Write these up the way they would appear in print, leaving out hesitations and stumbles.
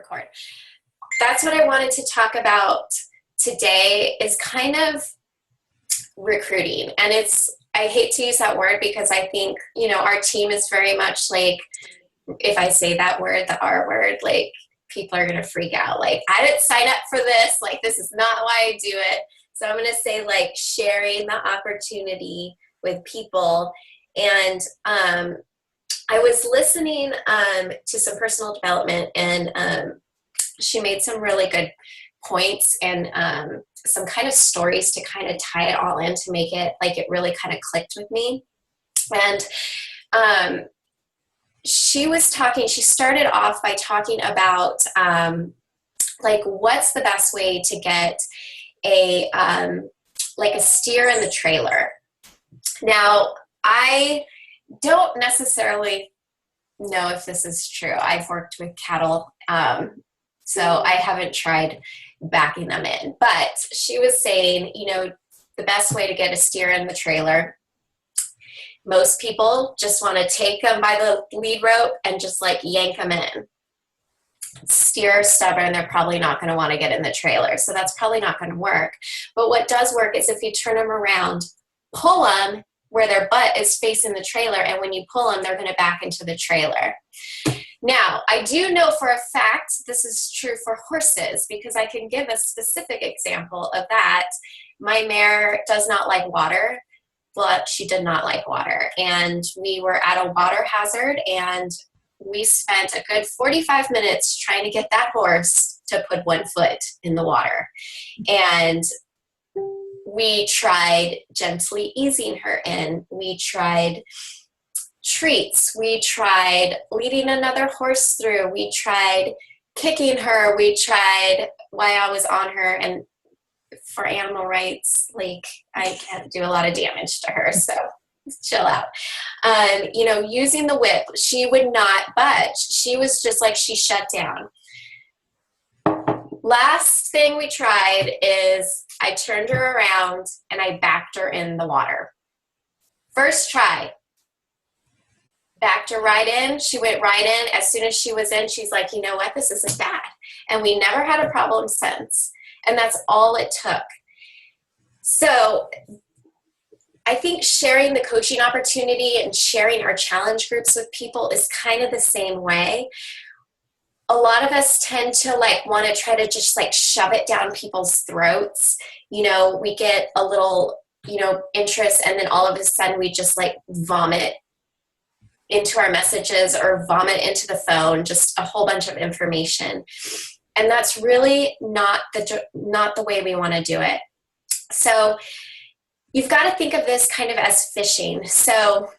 record. That's what I wanted to talk about today is kind of recruiting. And I hate to use that word because I think, our team is very much like, if I say that word, the R word, like people are going to freak out. Like, I didn't sign up for this. Like, this is not why I do it. So I'm going to say like sharing the opportunity with people. And I was listening to some personal development, and she made some really good points and some kind of stories to kind of tie it all in to make it like it really kind of clicked with me. And she started off by talking about like what's the best way to get a steer in the trailer. Now, I don't necessarily know if this is true. I've worked with cattle, so I haven't tried backing them in. But she was saying, the best way to get a steer in the trailer, most people just want to take them by the lead rope and just like yank them in. Steer are stubborn, they're probably not going to want to get in the trailer, so that's probably not going to work. But what does work is if you turn them around, pull them where their butt is facing the trailer, and when you pull them, they're going to back into the trailer. Now, I do know for a fact this is true for horses because I can give a specific example of that. My mare does not like water, but she did not like water. And we were at a water hazard, and we spent a good 45 minutes trying to get that horse to put one foot in the water. And we tried gently easing her in. We tried treats. We tried leading another horse through. We tried kicking her. We tried while I was on her. And for animal rights, like I can't do a lot of damage to her. So chill out. Using the whip, she would not budge. She was just like, she shut down. Last thing we tried is I turned her around and I backed her in the water. First try, backed her right in. She went right in. As soon as she was in, she's like, you know what? This isn't bad. And we never had a problem since. And that's all it took. So I think sharing the coaching opportunity and sharing our challenge groups with people is kind of the same way. A lot of us tend to want to try to just shove it down people's throats. We get a little, interest, and then all of a sudden we just vomit into our messages or vomit into the phone, just a whole bunch of information. And that's really not the way we want to do it. So you've got to think of this kind of as fishing. So,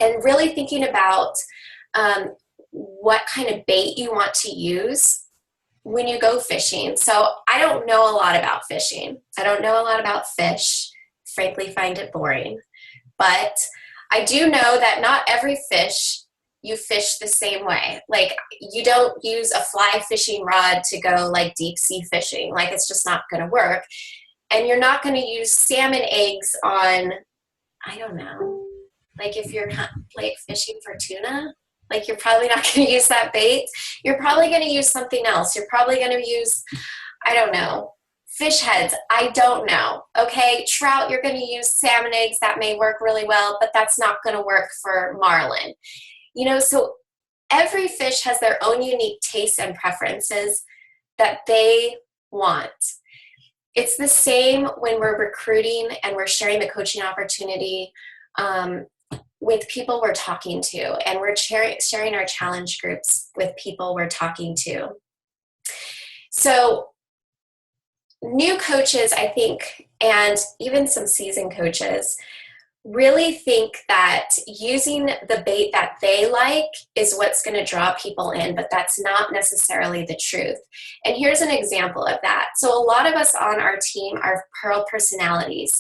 and really thinking about what kind of bait you want to use when you go fishing. So I don't know a lot about fishing. I don't know a lot about fish. Frankly, find it boring. But I do know that not every fish you fish the same way. You don't use a fly fishing rod to go deep sea fishing. It's just not going to work. And you're not going to use salmon eggs on, I don't know, if you're fishing for tuna, you're probably not going to use that bait. You're probably going to use something else. You're probably going to use, I don't know, fish heads. I don't know. Okay, trout, you're going to use salmon eggs. That may work really well, but that's not going to work for marlin. So every fish has their own unique tastes and preferences that they want. It's the same when we're recruiting and we're sharing the coaching opportunity with people we're talking to, and we're sharing our challenge groups with people we're talking to. So new coaches, I think, and even some seasoned coaches, really think that using the bait that they like is what's going to draw people in, but that's not necessarily the truth. And here's an example of that. So a lot of us on our team are pearl personalities.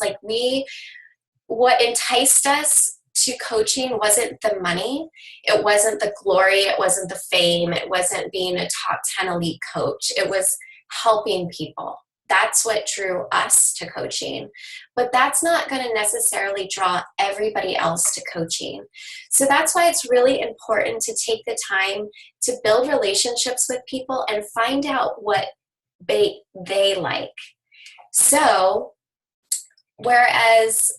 What enticed us to coaching wasn't the money, it wasn't the glory, it wasn't the fame, it wasn't being a top 10 elite coach. It was helping people. That's what drew us to coaching. But that's not going to necessarily draw everybody else to coaching. So that's why it's really important to take the time to build relationships with people and find out what they like. So, whereas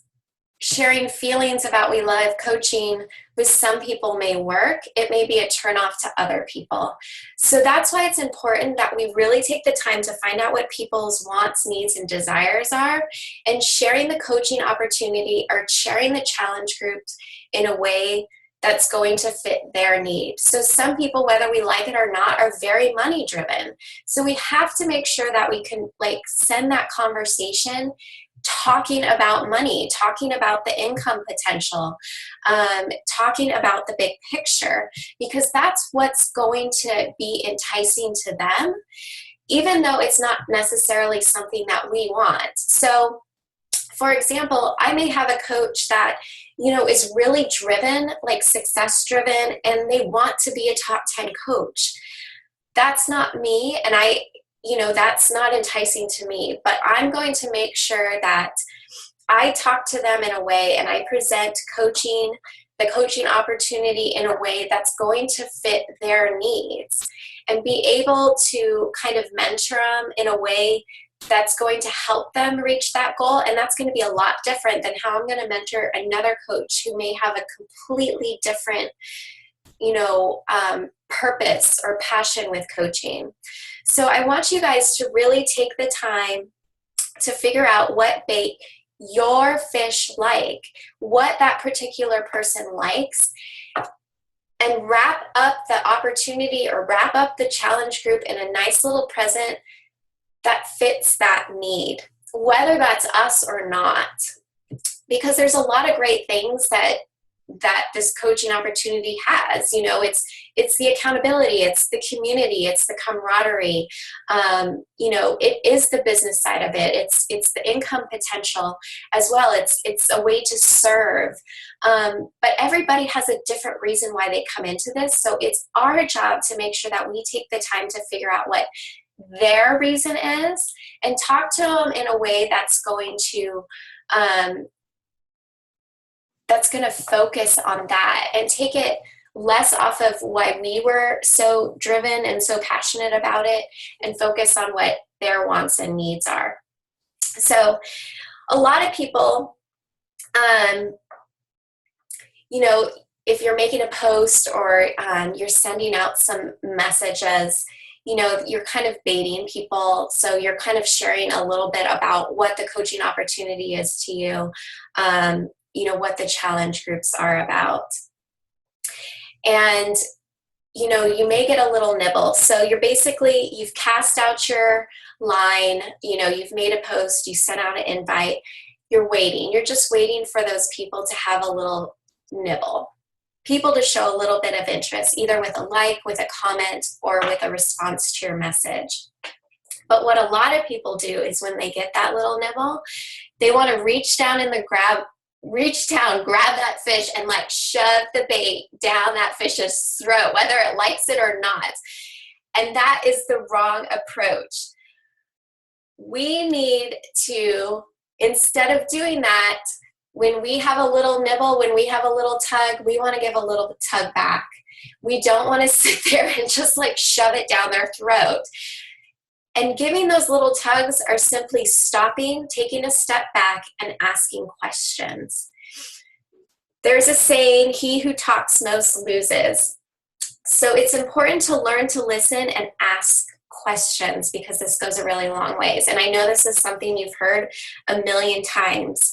sharing feelings about we love coaching with some people may work, it may be a turnoff to other people. So that's why it's important that we really take the time to find out what people's wants, needs, and desires are, and sharing the coaching opportunity or sharing the challenge groups in a way that's going to fit their needs. So some people, whether we like it or not, are very money driven. So we have to make sure that we can send that conversation talking about money, talking about the income potential, talking about the big picture, because that's what's going to be enticing to them, even though it's not necessarily something that we want. So, for example, I may have a coach that, is really driven, success driven, and they want to be a top 10 coach. That's not me, and that's not enticing to me, but I'm going to make sure that I talk to them in a way and I present the coaching opportunity in a way that's going to fit their needs, and be able to kind of mentor them in a way that's going to help them reach that goal. And that's going to be a lot different than how I'm going to mentor another coach who may have a completely different purpose or passion with coaching. So I want you guys to really take the time to figure out what bait your fish like, what that particular person likes, and wrap up the opportunity or wrap up the challenge group in a nice little present that fits that need, whether that's us or not. Because there's a lot of great things that this coaching opportunity has. It's the accountability, it's the community, it's the camaraderie. It is the business side of it. It's the income potential as well. It's a way to serve. But everybody has a different reason why they come into this. So it's our job to make sure that we take the time to figure out what their reason is and talk to them in a way that's going to focus on that and take it less off of why we were so driven and so passionate about it, and focus on what their wants and needs are. So a lot of people, if you're making a post or you're sending out some messages, you're kind of baiting people. So you're kind of sharing a little bit about what the coaching opportunity is to you, what the challenge groups are about. And, you may get a little nibble. So you've cast out your line, you've made a post, you sent out an invite, you're waiting. You're just waiting for those people to have a little nibble. People to show a little bit of interest, either with a like, with a comment, or with a response to your message. But what a lot of people do is when they get that little nibble, they want to reach down, grab that fish and shove the bait down that fish's throat, whether it likes it or not. And that is the wrong approach. We need to, instead of doing that, when we have a little nibble, when we have a little tug, we want to give a little tug back. We don't want to sit there and just shove it down their throat. And giving those little tugs are simply stopping, taking a step back, and asking questions. There's a saying, he who talks most loses. So it's important to learn to listen and ask questions, because this goes a really long ways. And I know this is something you've heard a million times.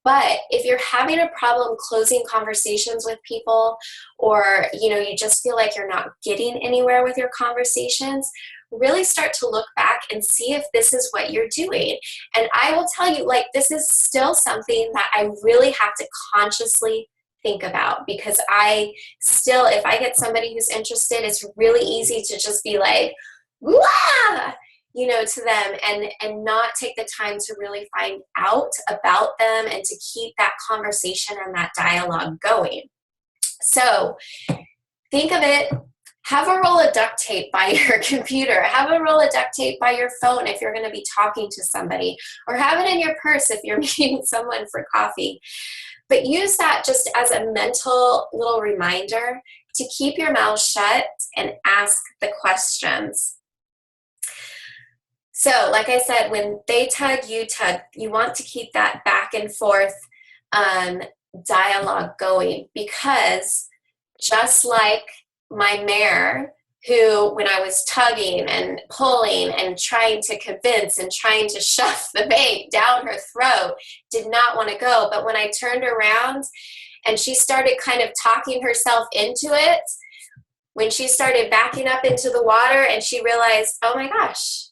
But if you're having a problem closing conversations with people, or you just feel like you're not getting anywhere with your conversations, really start to look back and see if this is what you're doing. And I will tell you, this is still something that I really have to consciously think about, because if I get somebody who's interested, it's really easy to just be wah! To them and not take the time to really find out about them and to keep that conversation and that dialogue going. So think of it, Have a roll of duct tape by your computer. Have a roll of duct tape by your phone if you're going to be talking to somebody, or have it in your purse if you're meeting someone for coffee. But use that just as a mental little reminder to keep your mouth shut and ask the questions. So, like I said, when they tug, you want to keep that back and forth dialogue going, because just like my mare, who, when I was tugging and pulling and trying to convince and trying to shove the bait down her throat, did not want to go. But when I turned around and she started kind of talking herself into it, when she started backing up into the water and she realized, oh my gosh,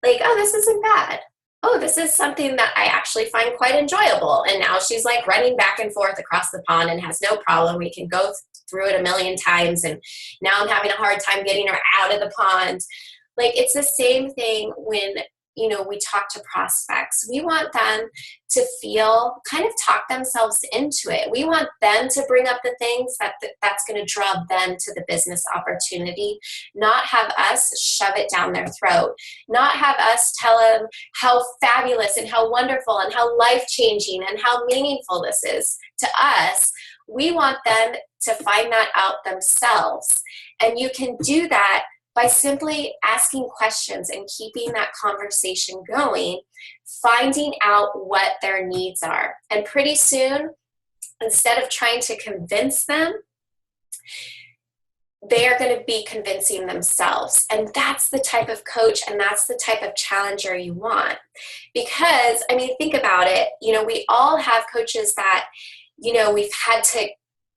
like, oh, this isn't bad. Oh, this is something that I actually find quite enjoyable. And now she's like running back and forth across the pond and has no problem. We can go through it a million times. And now I'm having a hard time getting her out of the pond. Like, it's the same thing when, you know, we talk to prospects. We want them to feel, kind of talk themselves into it. We want them to bring up the things that's going to draw them to the business opportunity, not have us shove it down their throat, not have us tell them how fabulous and how wonderful and how life-changing and how meaningful this is to us. We want them to find that out themselves. And you can do that by simply asking questions and keeping that conversation going, finding out what their needs are. And pretty soon, instead of trying to convince them, they are going to be convincing themselves. And that's the type of coach and that's the type of challenger you want. Because, I mean, think about it. You know, we all have coaches that, you know, we've had to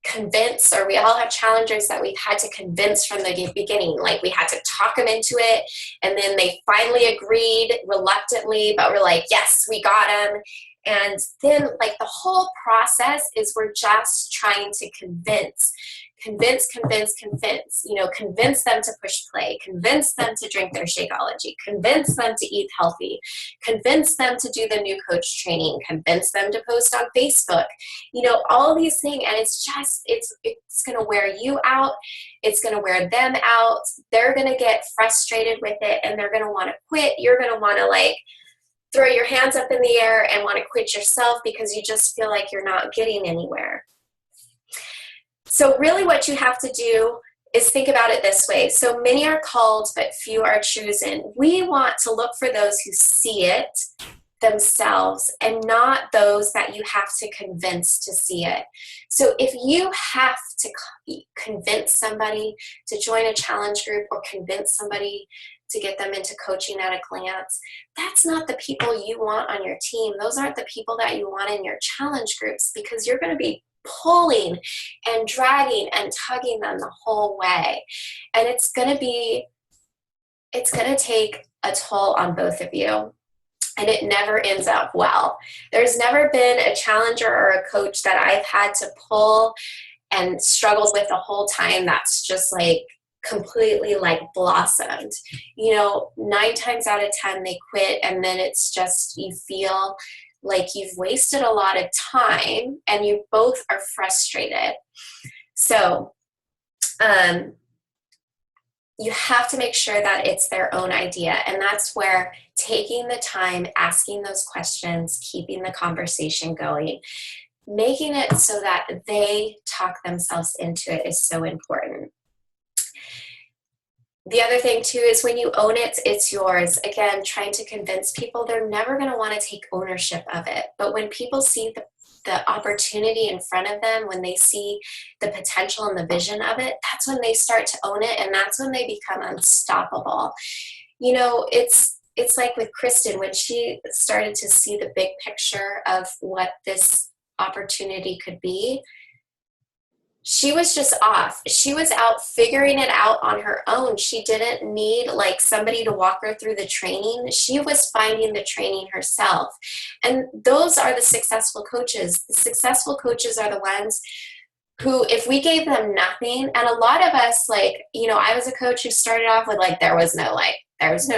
convince, or we all have challengers that we've had to convince from the beginning. Like, we had to talk them into it, and then they finally agreed reluctantly, but we're like, yes, we got them. And then, like, the whole process is we're just trying to convince, you know, convince them to push play, convince them to drink their Shakeology, convince them to eat healthy, convince them to do the new coach training, convince them to post on Facebook, you know, all these things. And it's just, it's going to wear you out. It's going to wear them out. They're going to get frustrated with it and they're going to want to quit. You're going to want to, like, throw your hands up in the air and want to quit yourself because you just feel like you're not getting anywhere. So really what you have to do is think about it this way. So many are called, but few are chosen. We want to look for those who see it themselves and not those that you have to convince to see it. So if you have to convince somebody to join a challenge group or convince somebody to get them into coaching at a glance, that's not the people you want on your team. Those aren't the people that you want in your challenge groups, because you're going to be pulling and dragging and tugging them the whole way. And it's going to take a toll on both of you. And it never ends up well. There's never been a challenger or a coach that I've had to pull and struggle with the whole time that's just like completely like blossomed. You know, 9 times out of 10 they quit, and then it's just, you feel like you've wasted a lot of time and you both are frustrated. So you have to make sure that it's their own idea. And that's where taking the time, asking those questions, keeping the conversation going, making it so that they talk themselves into it is so important. The other thing too is when you own it, it's yours. Again, trying to convince people, they're never going to want to take ownership of it. But when people see the opportunity in front of them, when they see the potential and the vision of it, that's when they start to own it, and that's when they become unstoppable. You know, it's like with Kristen, when she started to see the big picture of what this opportunity could be, she was just off. She was out figuring it out on her own. She didn't need like somebody to walk her through the training. She was finding the training herself. And those are the successful coaches. The successful coaches are the ones who, if we gave them nothing, and a lot of us, like, you know, I was a coach who started off with like, there was no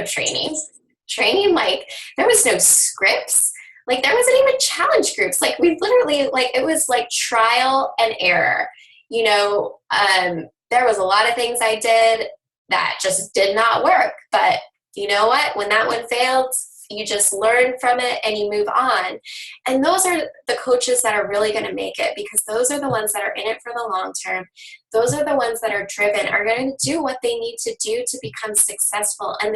training, like there was no scripts. Like there wasn't even challenge groups. Like we literally, like, it was like trial and error. You know, there was a lot of things I did that just did not work. But you know what? When that one failed, you just learn from it and you move on. And those are the coaches that are really going to make it, because those are the ones that are in it for the long term. Those are the ones that are driven, are going to do what they need to do to become successful. And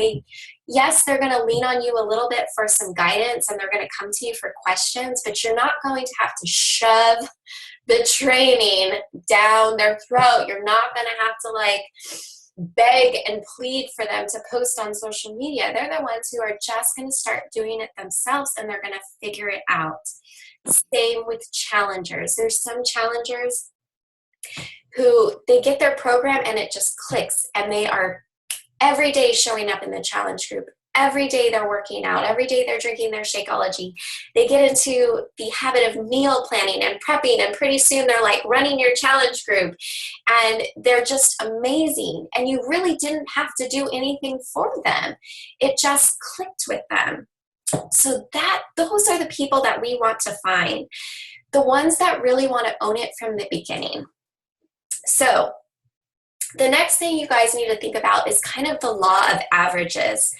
yes, they're going to lean on you a little bit for some guidance, and they're going to come to you for questions, but you're not going to have to shove the training down their throat. You're not going to have to like beg and plead for them to post on social media. They're the ones who are just going to start doing it themselves, and they're going to figure it out. Same with challengers. There's some challengers who they get their program and it just clicks, and they are every day showing up in the challenge group. Every day they're working out. Every day they're drinking their Shakeology. They get into the habit of meal planning and prepping, and pretty soon they're like running your challenge group, and they're just amazing. And you really didn't have to do anything for them. It just clicked with them. So those are the people that we want to find, the ones that really want to own it from the beginning. So the next thing you guys need to think about is kind of the law of averages.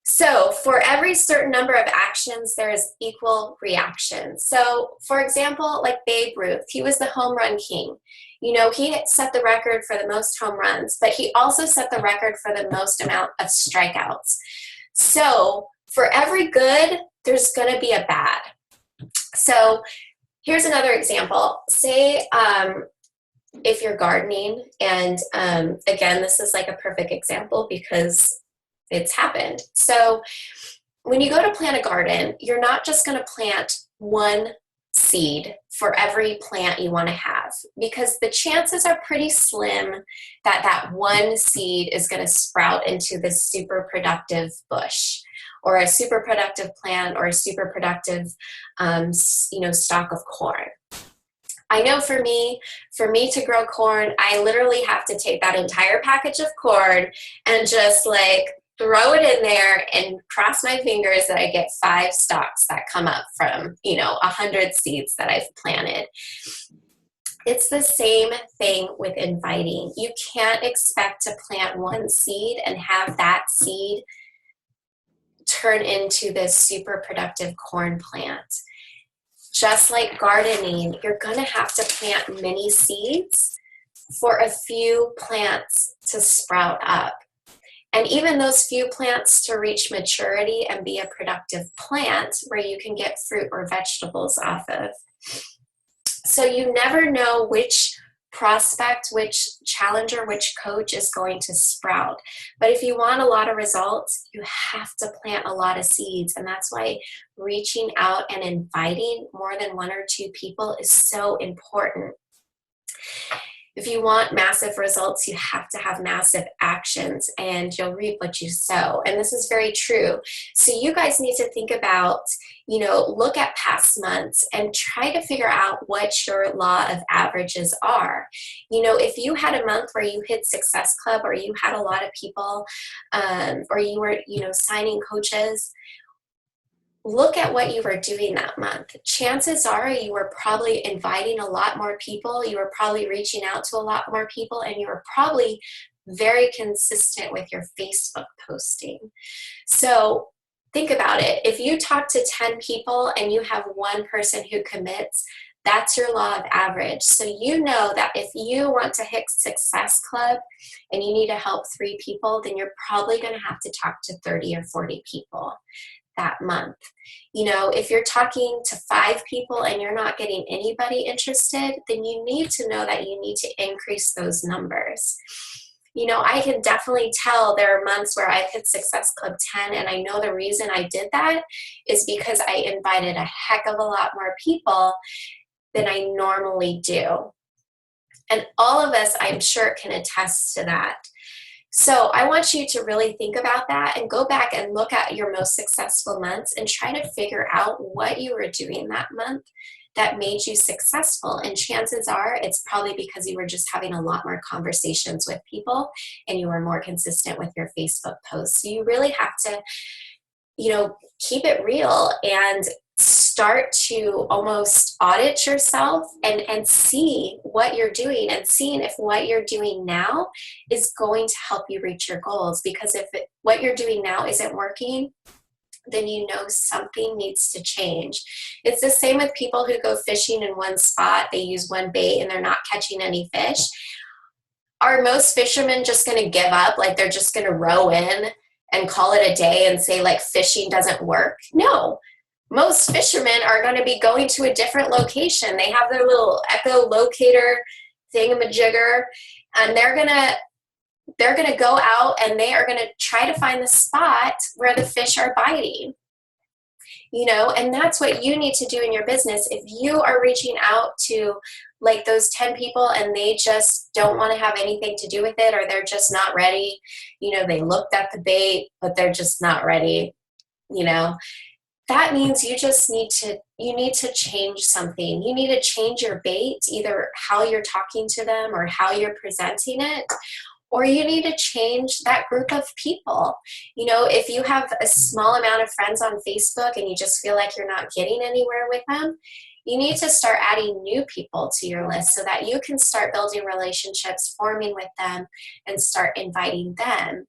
So for every certain number of actions, there is equal reaction. So for example, like Babe Ruth, he was the home run king. You know, he had set the record for the most home runs, but he also set the record for the most amount of strikeouts. So for every good, there's going to be a bad. So here's another example. Say if you're gardening, and again, this is like a perfect example because it's happened. So when you go to plant a garden, you're not just going to plant one seed for every plant you want to have, because the chances are pretty slim that that one seed is going to sprout into this super productive bush or a super productive plant or a super productive stalk of corn. I know for me to grow corn, I literally have to take that entire package of corn and just like throw it in there and cross my fingers that I get 5 stalks that come up from, 100 seeds that I've planted. It's the same thing with inviting. You can't expect to plant one seed and have that seed turn into this super productive corn plant. Just like gardening, you're going to have to plant many seeds for a few plants to sprout up. And even those few plants to reach maturity and be a productive plant where you can get fruit or vegetables off of. So you never know which prospect, which challenger, which coach is going to sprout. But if you want a lot of results, you have to plant a lot of seeds. And that's why reaching out and inviting more than 1 or 2 people is so important. If you want massive results, you have to have massive actions, and you'll reap what you sow. And this is very true. So you guys need to think about, look at past months and try to figure out what your law of averages are. If you had a month where you hit Success Club, or you had a lot of people, or you were, signing coaches, look at what you were doing that month. Chances are you were probably inviting a lot more people. You were probably reaching out to a lot more people, and you were probably very consistent with your Facebook posting. So think about it. If you talk to 10 people and you have one person who commits, that's your law of average. So you know that if you want to hit Success Club and you need to help 3 people, then you're probably going to have to talk to 30 or 40 people that month. If you're talking to 5 people and you're not getting anybody interested, then you need to know that you need to increase those numbers. I can definitely tell there are months where I've hit Success Club 10, and I know the reason I did that is because I invited a heck of a lot more people than I normally do. And all of us, I'm sure, can attest to that. So I want you to really think about that and go back and look at your most successful months and try to figure out what you were doing that month that made you successful. And chances are it's probably because you were just having a lot more conversations with people and you were more consistent with your Facebook posts. So you really have to, keep it real and start to almost audit yourself and see what you're doing, and seeing if what you're doing now is going to help you reach your goals. Because if what you're doing now isn't working, then you know something needs to change. It's the same with people who go fishing in one spot. They use one bait and they're not catching any fish. Are most fishermen just going to give up? Like they're just going to row in and call it a day and say like fishing doesn't work? No. Most fishermen are going to be going to a different location. They have their little echolocator thingamajigger, and they're going to go out and they are going to try to find the spot where the fish are biting. And that's what you need to do in your business. If you are reaching out to like those 10 people and they just don't want to have anything to do with it, or they're just not ready, they looked at the bait, but they're just not ready, that means you need to change something. You need to change your bait, either how you're talking to them or how you're presenting it, or you need to change that group of people. If you have a small amount of friends on Facebook and you just feel like you're not getting anywhere with them, you need to start adding new people to your list so that you can start building relationships, forming with them, and start inviting them.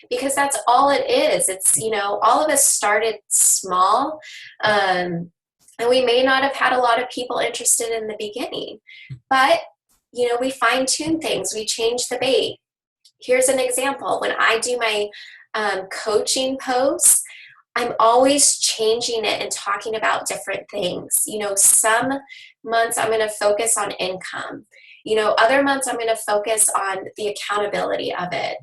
Because that's all it is. It's, all of us started small, and we may not have had a lot of people interested in the beginning, but, we fine tune things. We change the bait. Here's an example. When I do my coaching posts, I'm always changing it and talking about different things. Some months I'm going to focus on income. Other months I'm going to focus on the accountability of it.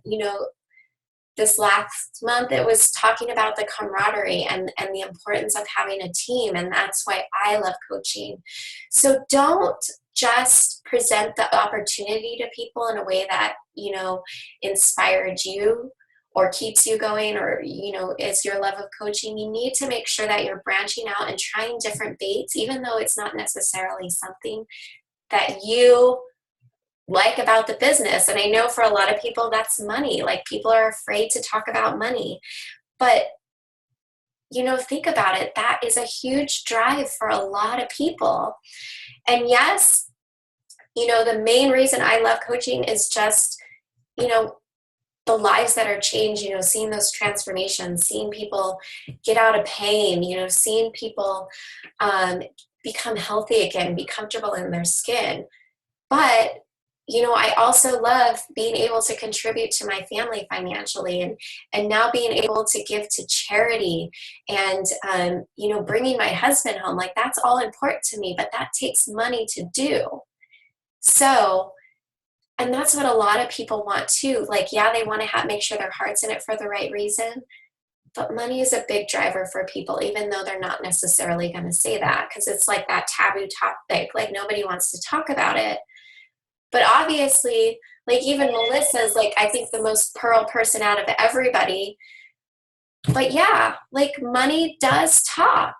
This last month it was talking about the camaraderie and the importance of having a team, and that's why I love coaching. So don't just present the opportunity to people in a way that, inspired you or keeps you going, or, is your love of coaching. You need to make sure that you're branching out and trying different baits, even though it's not necessarily something that you like about the business. And I know for a lot of people that's money. Like people are afraid to talk about money, but think about it. That is a huge drive for a lot of people. And yes, the main reason I love coaching is just, the lives that are changed, seeing those transformations, seeing people get out of pain, seeing people become healthy again, be comfortable in their skin. But I also love being able to contribute to my family financially, and now being able to give to charity, and, bringing my husband home. Like that's all important to me, but that takes money to do. So, and that's what a lot of people want too. Like, yeah, they want to make sure their heart's in it for the right reason, but money is a big driver for people, even though they're not necessarily going to say that, because it's like that taboo topic. Like nobody wants to talk about it. But obviously, like even Melissa's like, I think the most pearl person out of everybody. But yeah, like money does talk.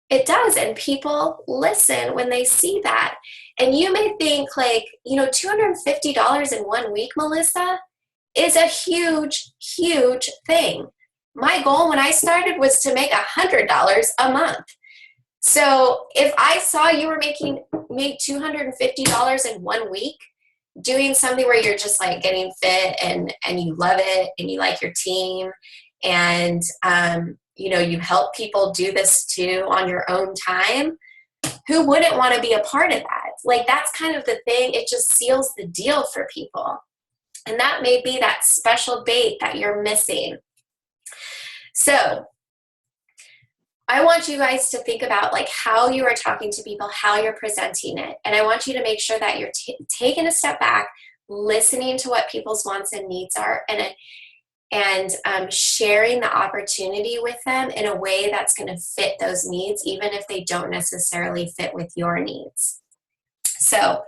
It does. And people listen when they see that. And you may think like, $250 in 1 week, Melissa, is a huge, huge thing. My goal when I started was to make $100 a month. So if I saw you were make $250 in 1 week, doing something where you're just like getting fit and you love it and you like your team, and you help people do this too on your own time, who wouldn't want to be a part of that? Like that's kind of the thing. It just seals the deal for people. And that may be that special bait that you're missing. So I want you guys to think about like how you are talking to people, how you're presenting it. And I want you to make sure that you're taking a step back, listening to what people's wants and needs are, and sharing the opportunity with them in a way that's going to fit those needs, even if they don't necessarily fit with your needs. So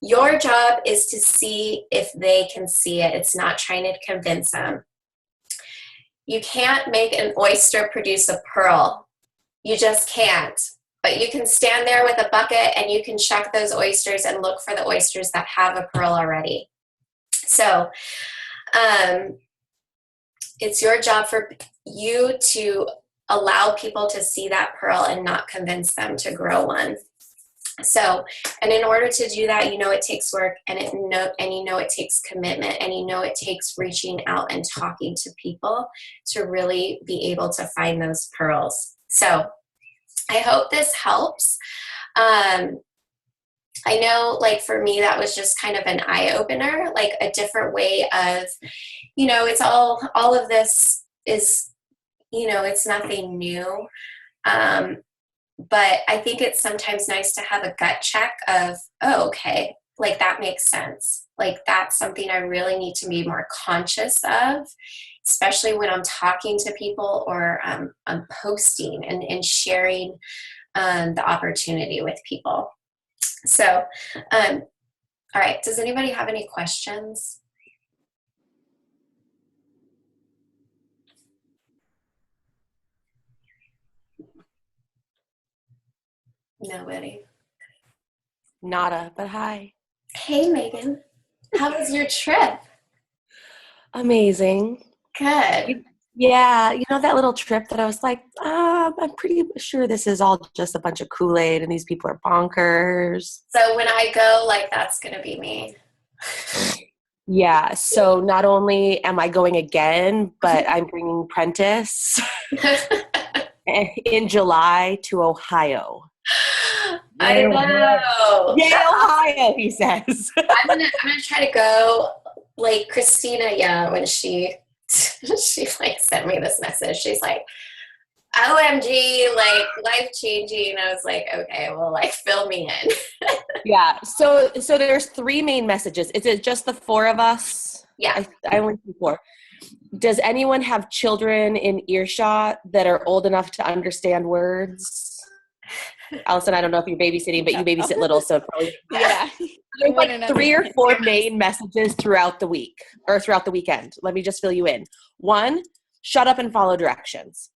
your job is to see if they can see it. It's not trying to convince them. You can't make an oyster produce a pearl. You just can't. But you can stand there with a bucket and you can check those oysters and look for the oysters that have a pearl already. So it's your job for you to allow people to see that pearl and not convince them to grow one. So, and in order to do that, it takes work, and it takes commitment, and it takes reaching out and talking to people to really be able to find those pearls. So I hope this helps. I know, like, for me, that was just kind of an eye-opener, like a different way of, it's all of this is, it's nothing new. But I think it's sometimes nice to have a gut check of, oh, okay, like that makes sense. Like that's something I really need to be more conscious of, especially when I'm talking to people or I'm posting and sharing the opportunity with people. So, all right, does anybody have any questions? Nobody. Nada, but hi. Hey, Megan. How was your trip? Amazing. Good. Yeah, that little trip that I was like, I'm pretty sure this is all just a bunch of Kool-Aid and these people are bonkers. So when I go, like, that's going to be me. Yeah, so not only am I going again, but I'm bringing Prentice in July to Ohio. I know. Yay, Ohio, he says. I'm gonna try to go like Christina, when she like sent me this message. She's like, OMG, like life changing. I was like, okay, well, like fill me in. Yeah. So there's 3 main messages. Is it just the 4 of us? Yeah. I only see 4. Does anyone have children in earshot that are old enough to understand words? Allison, I don't know if you're babysitting, but you babysit little, so probably. Yeah. There's like 3 or 4 main messages throughout the week or throughout the weekend. Let me just fill you in. 1, shut up and follow directions.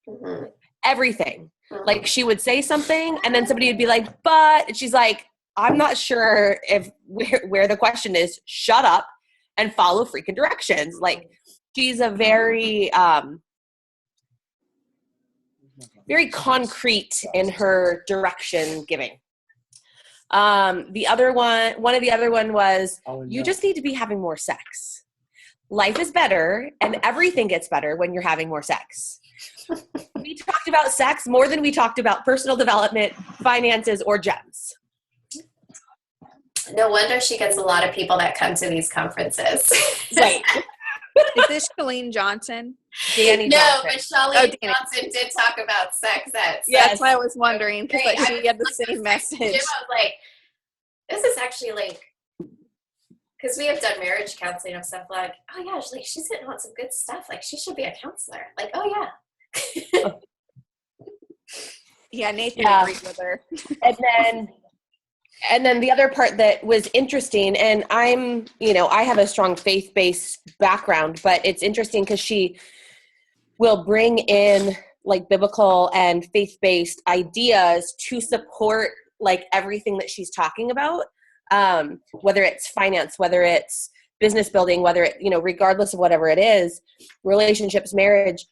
Mm-hmm. Everything. Like she would say something and then somebody would be like, but, and she's like, I'm not sure if where the question is. Shut up and follow freaking directions. Like she's a very, very concrete in her direction giving. The other one of the other one was, you just need to be having more sex. Life is better and everything gets better when you're having more sex. We talked about sex more than we talked about personal development, finances, or gems. No wonder she gets a lot of people that come to these conferences. Right. Is this Shalene Johnson? Danny No, Johnson. but Shalene Johnson did talk about sex ed. Yes. That's why I was wondering, because like, she had the same Jim, message. I was like, this is actually like, because we have done marriage counseling and stuff, like, oh yeah, she's hitting on some good stuff. Like she should be a counselor. Like, oh yeah. Yeah, Nathan agreed with her. And then the other part that was interesting, and I have a strong faith-based background, but it's interesting because she will bring in like biblical and faith-based ideas to support like everything that she's talking about, whether it's finance, whether it's business building, whether it, regardless of whatever it is, relationships, marriage.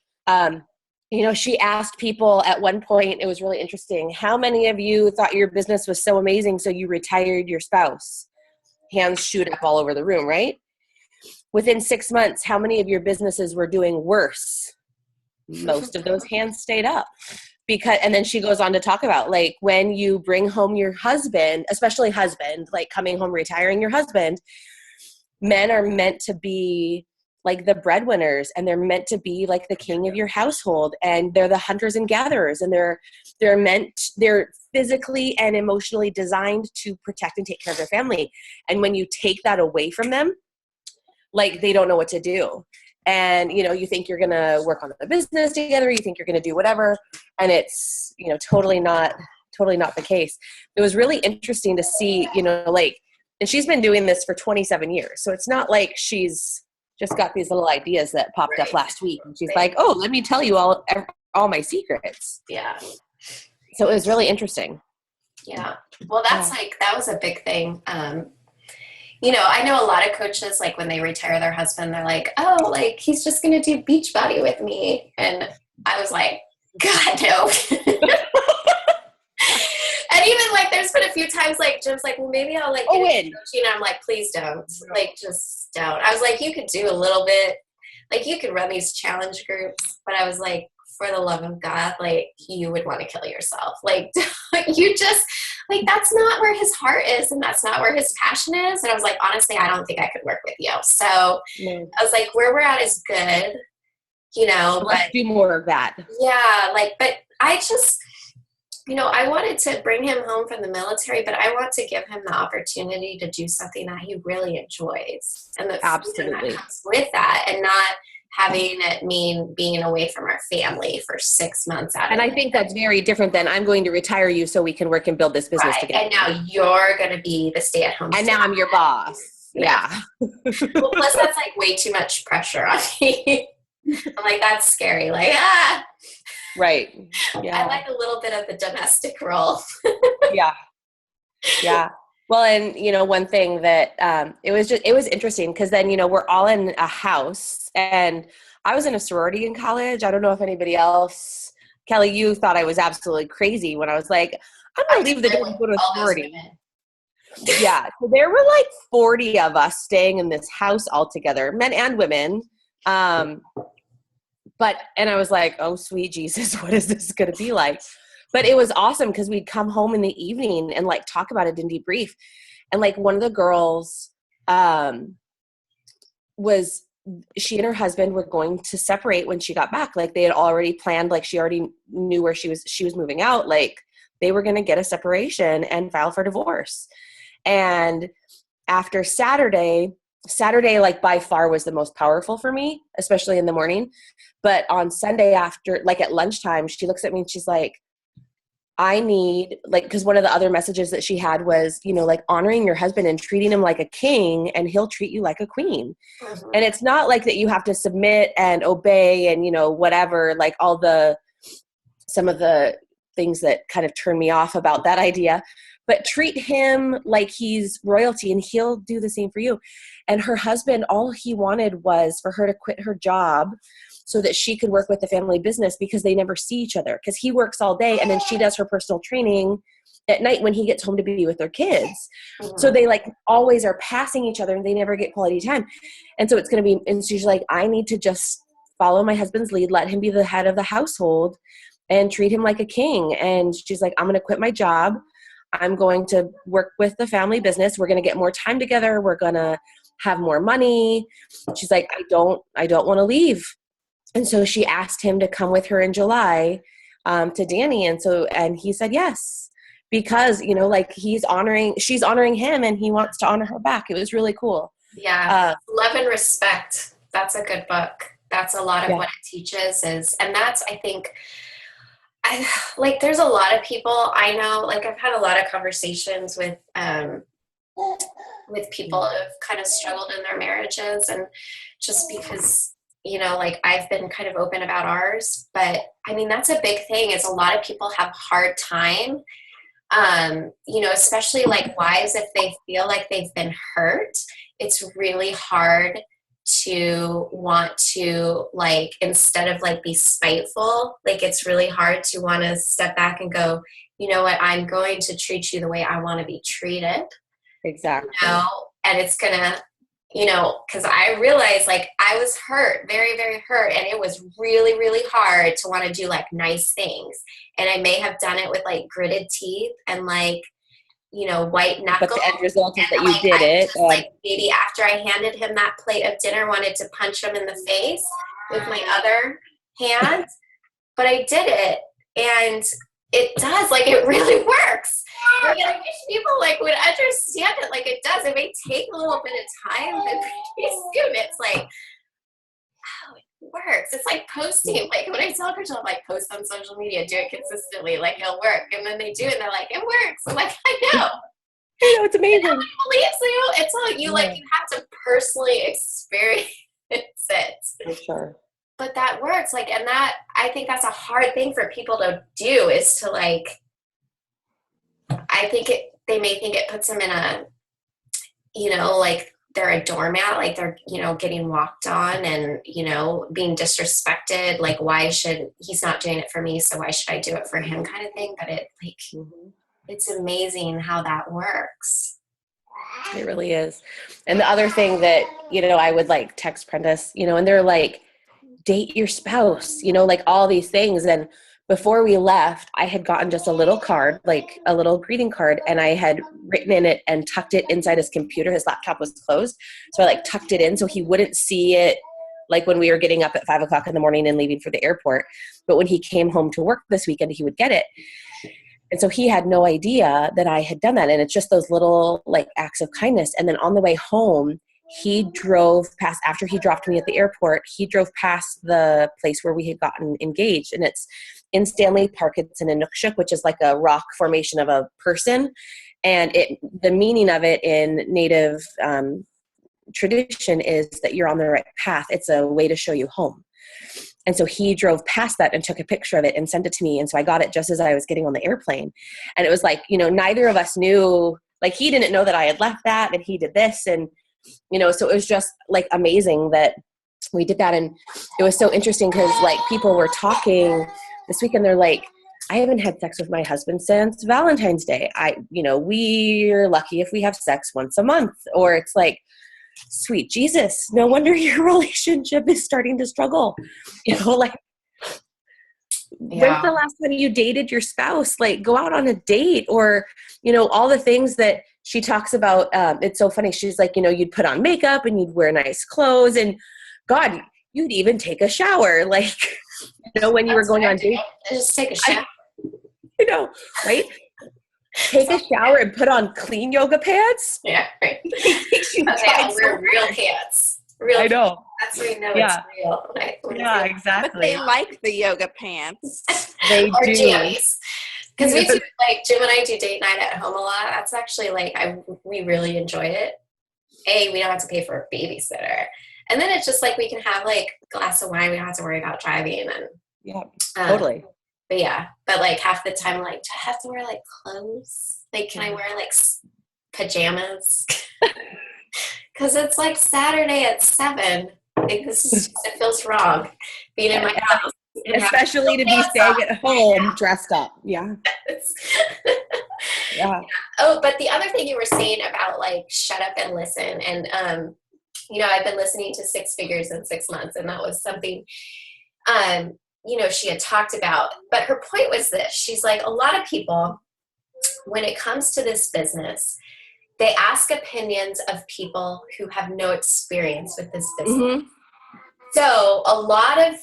She asked people at one point, it was really interesting, how many of you thought your business was so amazing so you retired your spouse? Hands shoot up all over the room, right? Within 6 months, how many of your businesses were doing worse? Most of those hands stayed up. And then she goes on to talk about, like, when you bring home your husband, especially husband, like coming home, retiring your husband, men are meant to be like the breadwinners, and they're meant to be like the king of your household, and they're the hunters and gatherers, and they're physically and emotionally designed to protect and take care of their family. And when you take that away from them, like they don't know what to do. And, you think you're going to work on the business together, you think you're going to do whatever, and it's, totally not the case. It was really interesting to see, and she's been doing this for 27 years. So it's not like she's just got these little ideas that popped up last week. And she's like, oh, let me tell you all my secrets. Yeah. So it was really interesting. Yeah. Well, that was a big thing. I know a lot of coaches, like when they retire their husband, they're like, oh, like he's just going to do Beachbody with me. And I was like, God, no. And even like, there's been a few times like Jim's like, well, maybe I'll like get into coaching. I'm like, please don't. Like, just don't. I was like, you could do a little bit. Like, you could run these challenge groups, but I was like, for the love of God, like, you would want to kill yourself. Like, you just, like, that's not where his heart is, and that's not where his passion is. And I was like, honestly, I don't think I could work with you. So I was like, where we're at is good, you know. So let's do more of that. Yeah, like, but I just, you know, I wanted to bring him home from the military, but I want to give him the opportunity to do something that he really enjoys, and the freedom that comes with that, and not having it mean being away from our family for 6 months out of And I think that's very different than I'm going to retire you so we can work and build this business together. And now you're going to be the stay-at-home. And now I'm your boss. Yeah. Well, plus that's like way too much pressure on me. I'm like, that's scary. Like, Right. Yeah. I like a little bit of the domestic role. Yeah. Yeah. Well, and you know, one thing that it was interesting because then, you know, we're all in a house, and I was in a sorority in college. I don't know if anybody else, Kelly, you thought I was absolutely crazy when I was like, I'm going to leave the door and go to a sorority. Yeah. So there were like 40 of us staying in this house all together, men and women. And I was like, oh, sweet Jesus, what is this going to be like? But it was awesome because we'd come home in the evening and like talk about it and debrief. And like one of the girls she and her husband were going to separate when she got back. Like they had already planned, like she already knew where she was moving out. Like they were going to get a separation and file for divorce. And after Saturday, like by far was the most powerful for me, especially in the morning. But on Sunday after, like at lunchtime, she looks at me and she's like, I need, like, because one of the other messages that she had was, you know, like honoring your husband and treating him like a king, and he'll treat you like a queen. Mm-hmm. And it's not like that you have to submit and obey and, you know, whatever, like some of the things that kind of turn me off about that idea, but treat him like he's royalty and he'll do the same for you. And her husband, all he wanted was for her to quit her job so that she could work with the family business, because they never see each other, because he works all day and then she does her personal training at night when he gets home to be with their kids. Mm-hmm. So they like always are passing each other and they never get quality time. And so it's going to be, and she's like, I need to just follow my husband's lead, let him be the head of the household and treat him like a king. And she's like, I'm going to quit my job. I'm going to work with the family business. We're going to get more time together. We're going to have more money. She's like, I don't want to leave. And so she asked him to come with her in July to Danny. And he said yes, because, you know, like she's honoring him and he wants to honor her back. It was really cool. Yeah. Love and Respect. That's a good book. That's a lot of what it teaches and that's, I think, there's a lot of people I know, like I've had a lot of conversations with people who have kind of struggled in their marriages, and just because, you know, like I've been kind of open about ours, but I mean, that's a big thing is a lot of people have a hard time, you know, especially like wives, if they feel like they've been hurt, it's really hard to want to like, instead of like be spiteful, like it's really hard to want to step back and go, you know what, I'm going to treat you the way I want to be treated. Exactly. You know? And it's gonna, you know, because I realized like I was hurt, very, very hurt. And it was really, really hard to want to do like nice things. And I may have done it with like gritted teeth and like, you know, white knuckles. But the end result is that you like, did it. Just, like maybe after I handed him that plate of dinner, wanted to punch him in the face with my other hand. But I did it. And it does, like it really works. Like, I wish people like would understand it. Like it does. It may take a little bit of time, but pretty soon it's like, oh, it works. It's like posting. Like when I tell people, I'm like, post on social media, do it consistently, like it'll work. And then they do it and they're like, it works. I'm like, I know. I know, it's amazing. Nobody believes you. It's all you like, you have to personally experience it. For sure. But that works. Like, and that, I think that's a hard thing for people to do, is to like, I think they may think it puts them in a, you know, like they're a doormat, like they're, getting walked on and, being disrespected. Like, he's not doing it for me, so why should I do it for him kind of thing. But it's amazing how that works. It really is. And the other thing that, I would like text Prentice, and they're like, date your spouse, like all these things. And before we left, I had gotten just a little card, like a little greeting card, and I had written in it and tucked it inside his computer. His laptop was closed. So I like tucked it in so he wouldn't see it like when we were getting up at 5:00 in the morning and leaving for the airport. But when he came home to work this weekend, he would get it. And so he had no idea that I had done that. And it's just those little like acts of kindness. And then on the way home, he drove past, after he dropped me at the airport, he drove past the place where we had gotten engaged. And it's in Stanley Park. It's in Inukshuk, which is like a rock formation of a person. And the meaning of it in Native tradition is that you're on the right path. It's a way to show you home. And so he drove past that and took a picture of it and sent it to me. And so I got it just as I was getting on the airplane. And it was like, neither of us knew, like he didn't know that I had left that and he did this. And, so it was just like amazing that we did that. And it was so interesting because like people were talking this weekend. They're like, I haven't had sex with my husband since Valentine's Day. We're lucky if we have sex once a month. Or it's like, sweet Jesus, no wonder your relationship is starting to struggle. Like, when's the last time you dated your spouse? Like, go out on a date, or, all the things that she talks about. It's so funny. She's like, you'd put on makeup and you'd wear nice clothes, and God, you'd even take a shower. Like, when you were going on dates. Just take a shower. Right? Take a shower and put on clean yoga pants. Yeah, right. I'll wear real pants. I know. That's when you know it's real. Exactly. But they like the yoga pants. They or do. jammies. Because we do, like, Jim and I do date night at home a lot. That's actually, like, we really enjoy it. We don't have to pay for a babysitter. And then it's just, like, we can have, like, a glass of wine. We don't have to worry about driving. And Totally. But yeah, like half the time, like, do I have to wear like clothes? Like, can I wear like pajamas? Because it's like Saturday at 7. Like, it feels wrong being in my house. Especially to be staying at home dressed up. Yeah. Yeah. Oh, but the other thing you were saying about like shut up and listen. And, I've been listening to Six Figures in 6 months, and that was something, she had talked about. But her point was this. She's like, a lot of people, when it comes to this business, they ask opinions of people who have no experience with this business. Mm-hmm. So a lot of,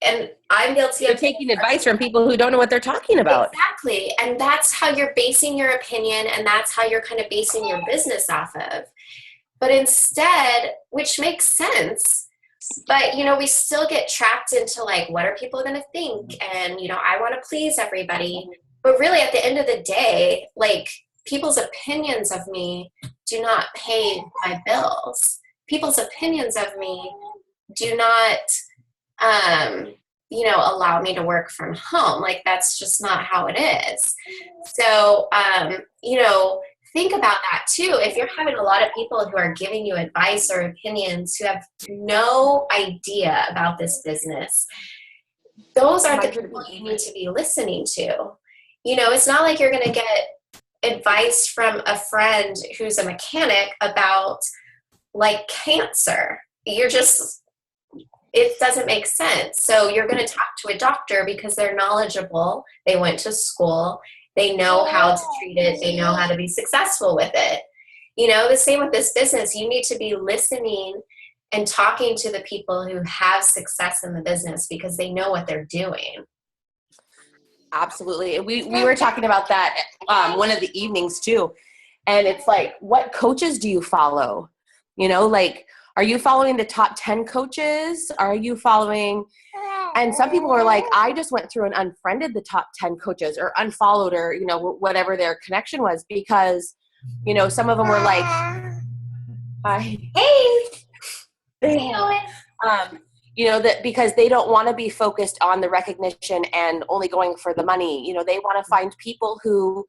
and I'm guilty of taking advice from people who don't know what they're talking about. Exactly. And that's how you're basing your opinion, and that's how you're kind of basing your business off of. But instead, which makes sense, but, we still get trapped into like, what are people going to think? And, I want to please everybody. But really, at the end of the day, like, people's opinions of me do not pay my bills. People's opinions of me do not, allow me to work from home. Like, that's just not how it is. So, think about that too. If you're having a lot of people who are giving you advice or opinions who have no idea about this business, those are the people you need to be listening to. It's not like you're going to get advice from a friend who's a mechanic about like cancer. It doesn't make sense. So you're going to talk to a doctor because they're knowledgeable. They went to school. They know how to treat it. They know how to be successful with it. The same with this business. You need to be listening and talking to the people who have success in the business because they know what they're doing. Absolutely. We were talking about that one of the evenings too. And it's like, what coaches do you follow? Like, are you following the top 10 coaches? Are you following? And some people are like, I just went through and unfriended the top 10 coaches or unfollowed or, whatever their connection was because, some of them were like, Hey. you know, that because they don't want to be focused on the recognition and only going for the money. You know, they want to find people who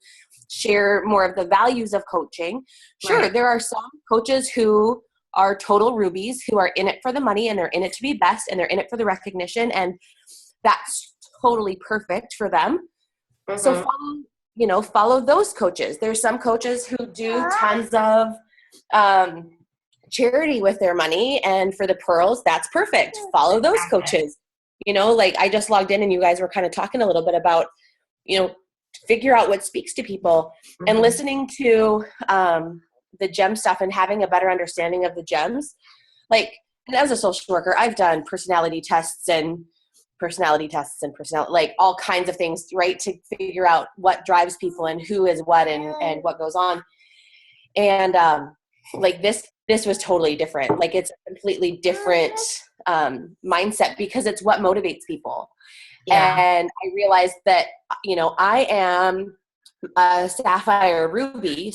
share more of the values of coaching. Sure, Right. there are some coaches who are total rubies, who are in it for the money and they're in it to be best and they're in it for the recognition, and that's totally perfect for them. So follow those coaches. There's some coaches who do tons of charity with their money, and for the pearls, that's perfect. Follow those coaches. You know, like I just logged in and you guys were kind of talking a little bit about, you know, figure out what speaks to people and listening to the gem stuff and having a better understanding of the gems. Like, and as a social worker, I've done personality tests and like all kinds of things, right, to figure out what drives people and who is what and what goes on. And like this was totally different. Like it's a completely different mindset because it's what motivates people. Yeah. And I realized that, you know, I am a sapphire ruby.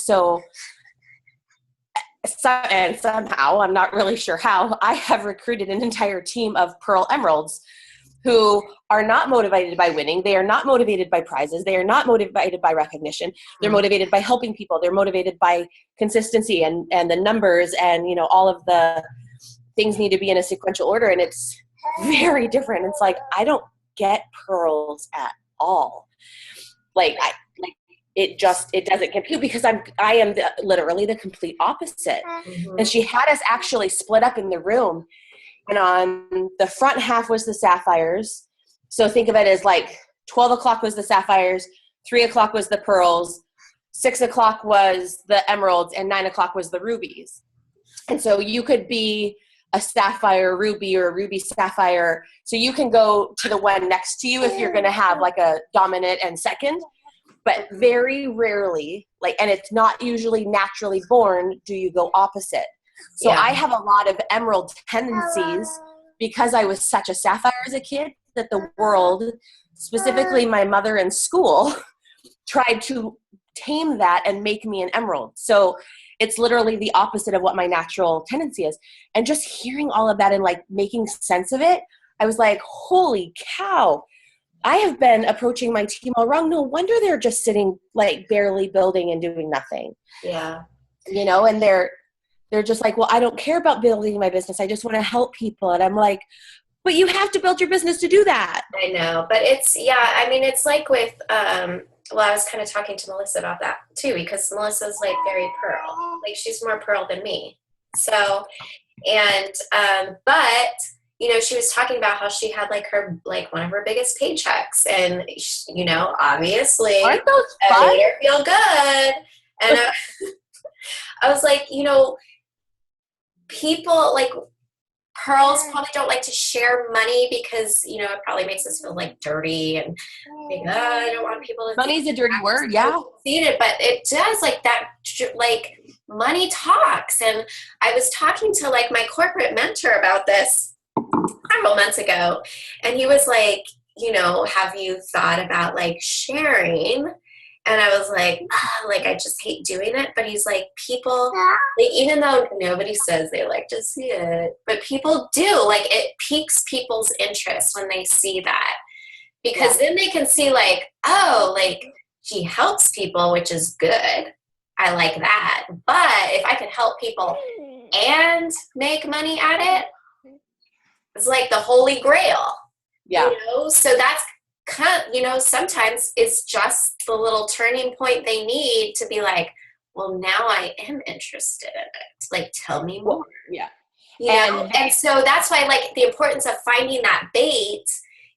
And somehow, I'm not really sure how, I have recruited an entire team of pearl emeralds who are not motivated by winning. They are not motivated by prizes. They are not motivated by recognition. They're motivated by helping people. They're motivated by consistency and the numbers, and, you know, all of the things need to be in a sequential order. And it's very different. It's like, I don't get pearls at all. It doesn't compute because I am literally the complete opposite. And she had us actually split up in the room. And on the front half was the sapphires. So think of it as like 12 o'clock was the sapphires, 3 o'clock was the pearls, 6 o'clock was the emeralds, and 9 o'clock was the rubies. And so you could be a sapphire ruby or a ruby sapphire. So you can go to the one next to you if you're going to have like a dominant and second. But very rarely, and it's not usually naturally born, do you go opposite. So I have a lot of emerald tendencies because I was such a sapphire as a kid that the world, specifically my mother in school, tried to tame that and make me an emerald. So it's literally the opposite of what my natural tendency is. And just hearing all of that and like making sense of it, I was like, holy cow. I have been approaching my team all wrong. No wonder they're just sitting like barely building and doing nothing. Yeah. You know, and they're just like, well, I don't care about building my business. I just want to help people. And I'm like, but you have to build your business to do that. I know, but it's like with, I was kind of talking to Melissa about that too, because Melissa's like very pearl, like she's more pearl than me. So, and, but you know, she was talking about how she had one of her biggest paychecks, and you know, obviously, aren't those fun? Made her feel good. And I was like, you know, people like pearls probably don't like to share money because, you know, it probably makes us feel like dirty and like, I don't want people to. Money's a dirty word, yeah. But it does like that, like money talks. And I was talking to like my corporate mentor about this several months ago, and he was like, you know, have you thought about like sharing? And I was like, I just hate doing it. But he's like, people, like, even though nobody says they like to see it, but people do, like, it piques people's interest when they see that, because then they can see like, oh, like she helps people, which is good. I like that. But if I could help people and make money at it, it's like the holy grail. Yeah. You know? So that's kind of, you know, sometimes it's just the little turning point they need to be like, well, now I am interested in it. Like, tell me more. Yeah. You know? And so that's why, like, the importance of finding that bait,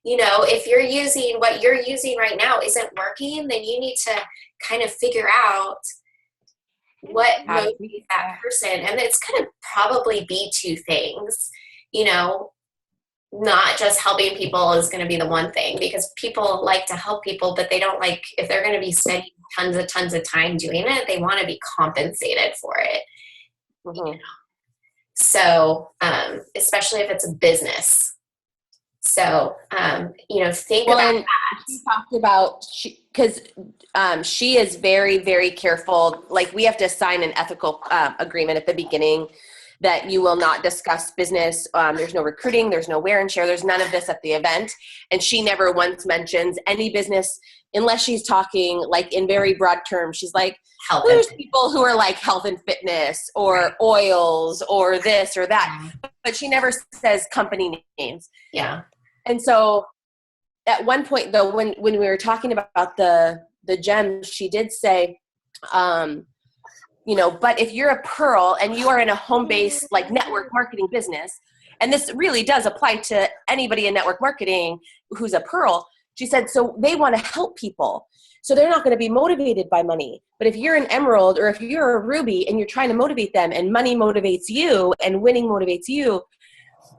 you know, if you're using what you're using right now isn't working, then you need to kind of figure out what motivates that person. And it's going to probably be two things, you know. Not just helping people is going to be the one thing, because people like to help people, but they don't like, if they're going to be spending tons of time doing it, they want to be compensated for it. You know? So, especially if it's a business. So, you know, think about that. She talked about, because she is very, very careful. Like, we have to sign an ethical agreement at the beginning that you will not discuss business. There's no recruiting, there's no wear and share, there's none of this at the event. And she never once mentions any business unless she's talking like in very broad terms. She's like, Health. there's people who are like health and fitness or oils or this or that, but she never says company names. Yeah. And so at one point though, when we were talking about the gems, she did say, but if you're a Pearl and you are in a home-based like network marketing business, and this really does apply to anybody in network marketing who's a Pearl, she said, so they want to help people. So they're not going to be motivated by money. But if you're an Emerald or if you're a Ruby and you're trying to motivate them and money motivates you and winning motivates you,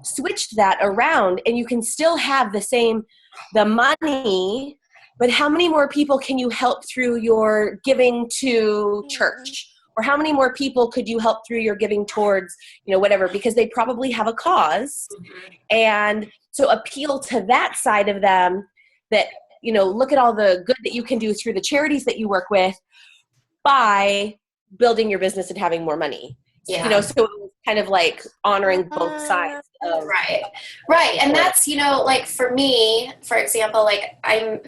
switch that around and you can still have the money, but how many more people can you help through your giving to church? Or how many more people could you help through your giving towards, whatever, because they probably have a cause. And so appeal to that side of them that, look at all the good that you can do through the charities that you work with by building your business and having more money. Yeah. So it was kind of like honoring both sides. Right. And that's, like for me, for example, like I'm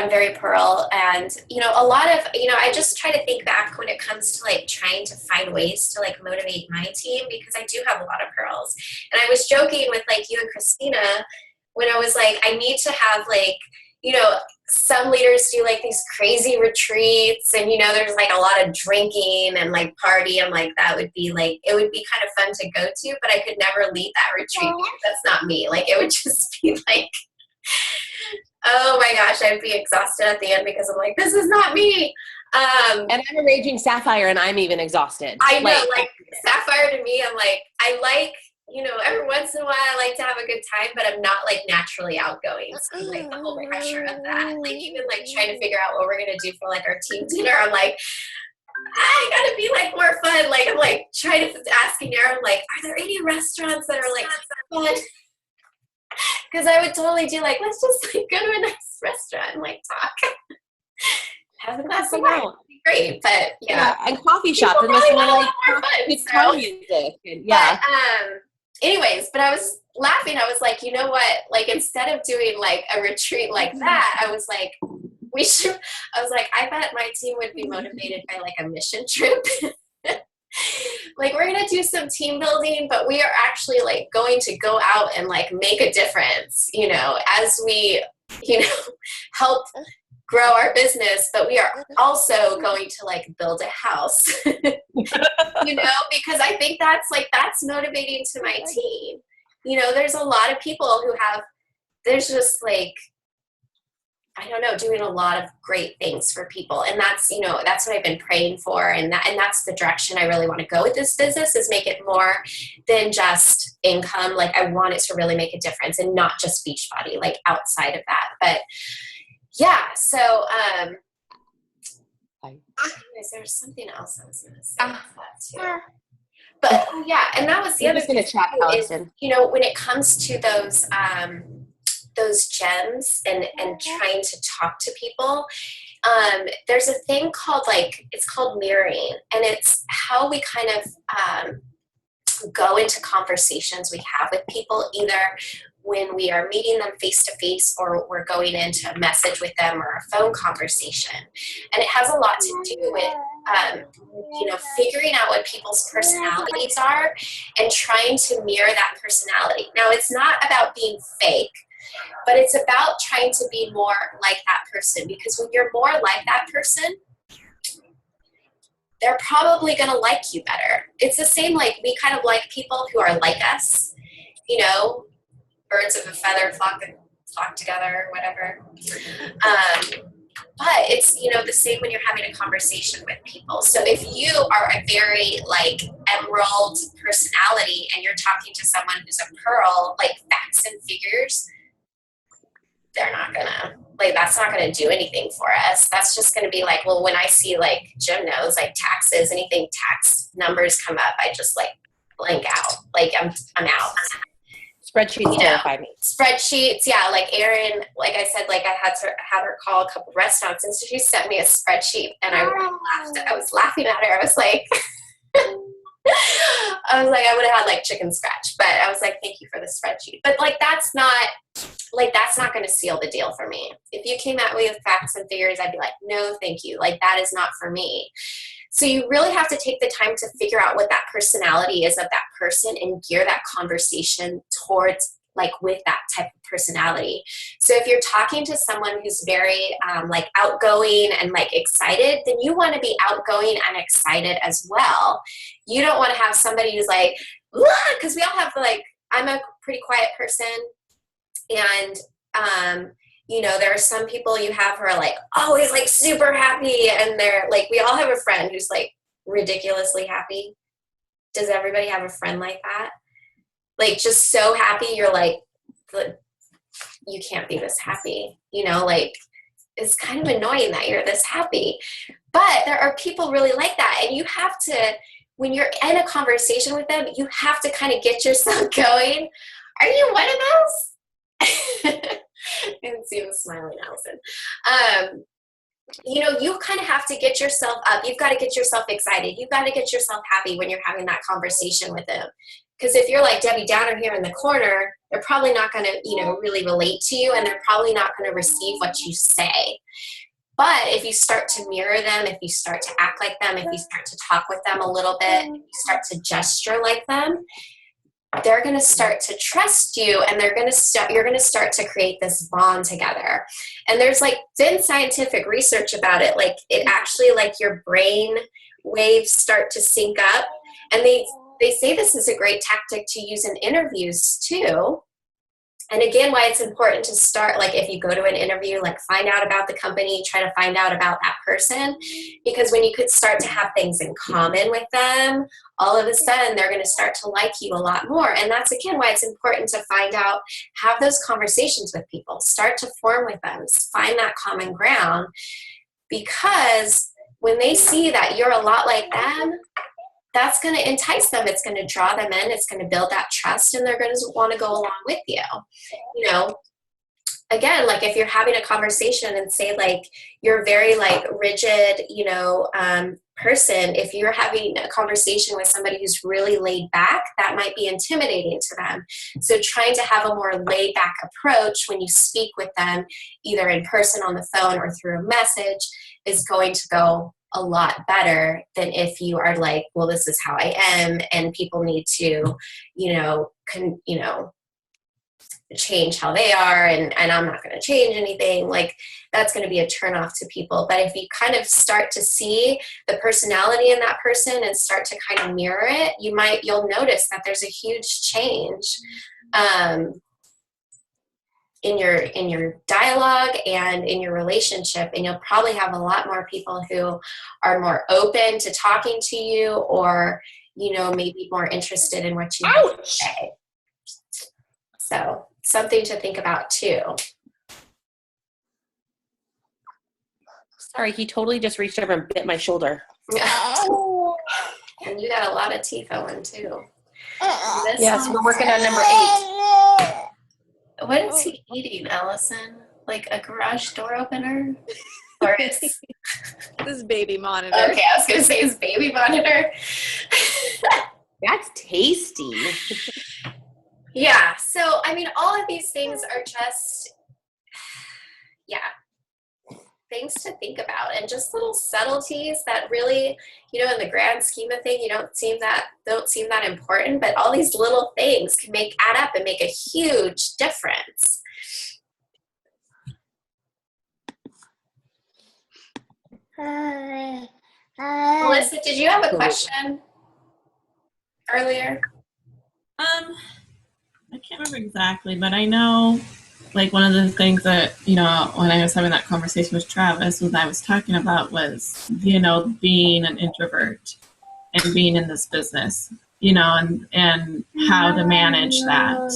very Pearl and, a lot of, I just try to think back when it comes to like trying to find ways to like motivate my team, because I do have a lot of Pearls. And I was joking with like you and Christina when I was like, I need to have like, some leaders do like these crazy retreats and, there's like a lot of drinking and like party. I'm like, that would be like, it would be kind of fun to go to, but I could never lead that retreat because that's not me. Like, it would just be like, oh my gosh, I'd be exhausted at the end because I'm like, this is not me. And I'm a raging Sapphire and I'm even exhausted. I know, like Sapphire to me, I'm like, I like, every once in a while I like to have a good time, but I'm not like naturally outgoing. So like the whole pressure of that, like even like trying to figure out what we're going to do for like our team dinner, I'm like, I gotta be like more fun. Like I'm like trying to asking Aaron, like, are there any restaurants that are like fun? Because I would totally do like, let's just like go to a nice restaurant and like talk. Have a glass of wine. It'd be great, but yeah. And coffee shop and listen to like guitar music. Yeah. But, anyways, but I was laughing. I was like, you know what? Like, instead of doing like a retreat like that, I was like, I bet my team would be motivated by like a mission trip. Like, we're going to do some team building, but we are actually like going to go out and like make a difference, as we, help grow our business, but we are also going to like build a house, because I think that's motivating to my team. There's a lot of people who there's just like, I don't know, doing a lot of great things for people. And that's, that's what I've been praying for. And that's the direction I really want to go with this business, is make it more than just income. Like, I want it to really make a difference and not just Beachbody, like outside of that. But yeah, so anyways, there's something else I was going to say about that too. But yeah, and that was the other thing chat, Allison. When it comes to those gems and trying to talk to people, there's a thing called it's called mirroring, and it's how we kind of go into conversations we have with people, either when we are meeting them face to face or we're going into a message with them or a phone conversation. And it has a lot to do with, figuring out what people's personalities are and trying to mirror that personality. Now, it's not about being fake, but it's about trying to be more like that person, because when you're more like that person, they're probably going to like you better. It's the same, like we kind of like people who are like us, birds of a feather flock together or whatever. But it's, the same when you're having a conversation with people. So if you are a very emerald personality and you're talking to someone who's a pearl, like facts and figures, they're not gonna, that's not gonna do anything for us. That's just gonna be well, when I see Jim knows, taxes, anything tax numbers come up, I just blank out. I'm out. Spreadsheets terrify me. Spreadsheets, yeah. Erin, I said, I had her call a couple restaurants, and so she sent me a spreadsheet, and I was laughing at her. I was like, I was like, I would have had like chicken scratch, but I was like, thank you for the spreadsheet. But like, that's not going to seal the deal for me. If you came at me with facts and figures, I'd be like, no, thank you. Like, that is not for me. So you really have to take the time to figure out what that personality is of that person and gear that conversation towards like with that type of personality. So if you're talking to someone who's very like outgoing and like excited, then you want to be outgoing and excited as well. You don't want to have somebody who's like, because we all have like, I'm a pretty quiet person, and you know, there are some people you have who are like always like super happy, and they're like, we all have a friend who's like ridiculously happy. Does everybody have a friend like that? Like just so happy, you're like, you can't be this happy, you know, like it's kind of annoying that you're this happy. But there are people really like that, and you have to, when you're in a conversation with them, you have to kind of get yourself going. Are you one of those? I didn't see him smiling, Allison. You know, you kind of have to get yourself up. You've got to get yourself excited. You've got to get yourself happy when you're having that conversation with them. Because if you're like Debbie Downer here in the corner, they're probably not going to, you know, really relate to you, and they're probably not going to receive what you say. But if you start to mirror them, if you start to act like them, if you start to talk with them a little bit, if you start to gesture like them, they're going to start to trust you, and you're going to start to create this bond together. And there's like been scientific research about it. Like it actually, like your brain waves start to sync up, and they say this is a great tactic to use in interviews too. And again, why it's important to start, like if you go to an interview, like find out about the company, try to find out about that person, because when you could start to have things in common with them, all of a sudden they're going to start to like you a lot more. And that's again why it's important to find out, have those conversations with people, start to form with them, find that common ground, because when they see that you're a lot like them, that's going to entice them. It's going to draw them in. It's going to build that trust, and they're going to want to go along with you. You know, again, like if you're having a conversation and say like you're very like rigid, you know, person, if you're having a conversation with somebody who's really laid back, that might be intimidating to them. So trying to have a more laid back approach when you speak with them, either in person, on the phone, or through a message, is going to go a lot better than if you are like, well, this is how I am, and people need to, you know, change how they are, and I'm not going to change anything. Like that's going to be a turnoff to people. But if you kind of start to see the personality in that person and start to kind of mirror it, you'll notice that there's a huge change in your dialogue and in your relationship, and you'll probably have a lot more people who are more open to talking to you, or, you know, maybe more interested in what you have to say. So something to think about too. Sorry, he totally just reached over and bit my shoulder. And you got a lot of teeth, Owen, too. Yes, we're working on number 8. What is he eating, Allison? Like a garage door opener? Or is This baby monitor. okay, I was gonna say his baby monitor. That's tasty. Yeah, so I mean, all of these things are just, yeah, things to think about, and just little subtleties that really, you know, in the grand scheme of things, don't seem that important, but all these little things can add up and make a huge difference. Melissa, did you have a question earlier? I can't remember exactly, but I know, like, one of the things that, you know, when I was having that conversation with Travis, what I was talking about was, you know, being an introvert and being in this business, you know, and how to manage that.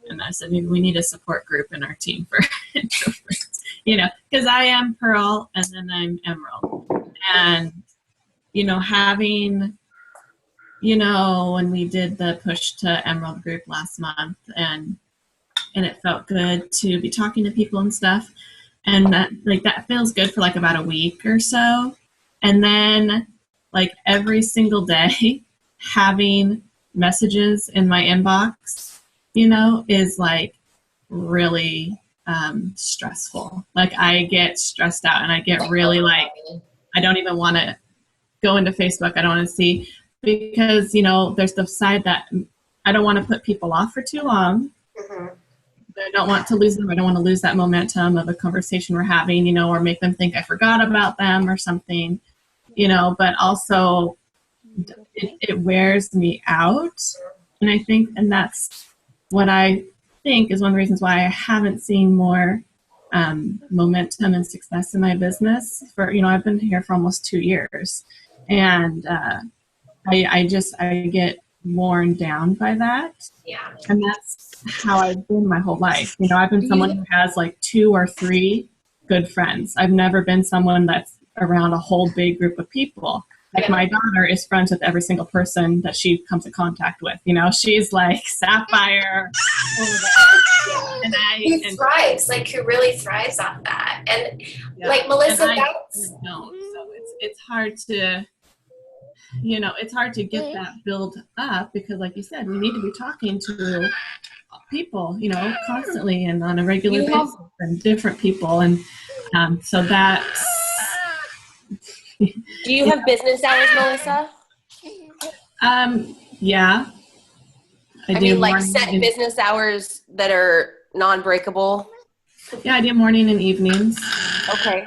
And I said, maybe we need a support group in our team for introverts, you know, because I am Pearl and then I'm Emerald. And, you know, having, you know, when we did the Push to Emerald group last month, and it felt good to be talking to people and stuff. And that feels good for like about a week or so. And then like every single day having messages in my inbox, you know, is like really stressful. Like I get stressed out and I get really like, I don't even want to go into Facebook. I don't want to see, because, you know, there's the side that I don't want to put people off for too long. Mm-hmm. I don't want to lose them. I don't want to lose that momentum of a conversation we're having, you know, or make them think I forgot about them or something, you know, but also it wears me out. And I think, and that's what I think is one of the reasons why I haven't seen more momentum and success in my business for, you know, I've been here for almost 2 years, and I get worn down by that. Yeah. And that's how I've been my whole life. You know, I've been someone who has like 2 or 3 good friends. I've never been someone that's around a whole big group of people. Like my daughter is friends with every single person that she comes in contact with. You know, she's like sapphire over the edge. Who thrives, like who really thrives on that. And like Melissa, and I don't. So it's hard to, you know, it's hard to get that build up, because like you said, we need to be talking to people, you know, constantly and on a regular basis, and different people. And so that's, Do you have business hours, Melissa? yeah. I mean, like set business hours that are non-breakable? Yeah, I do morning and evenings. Okay.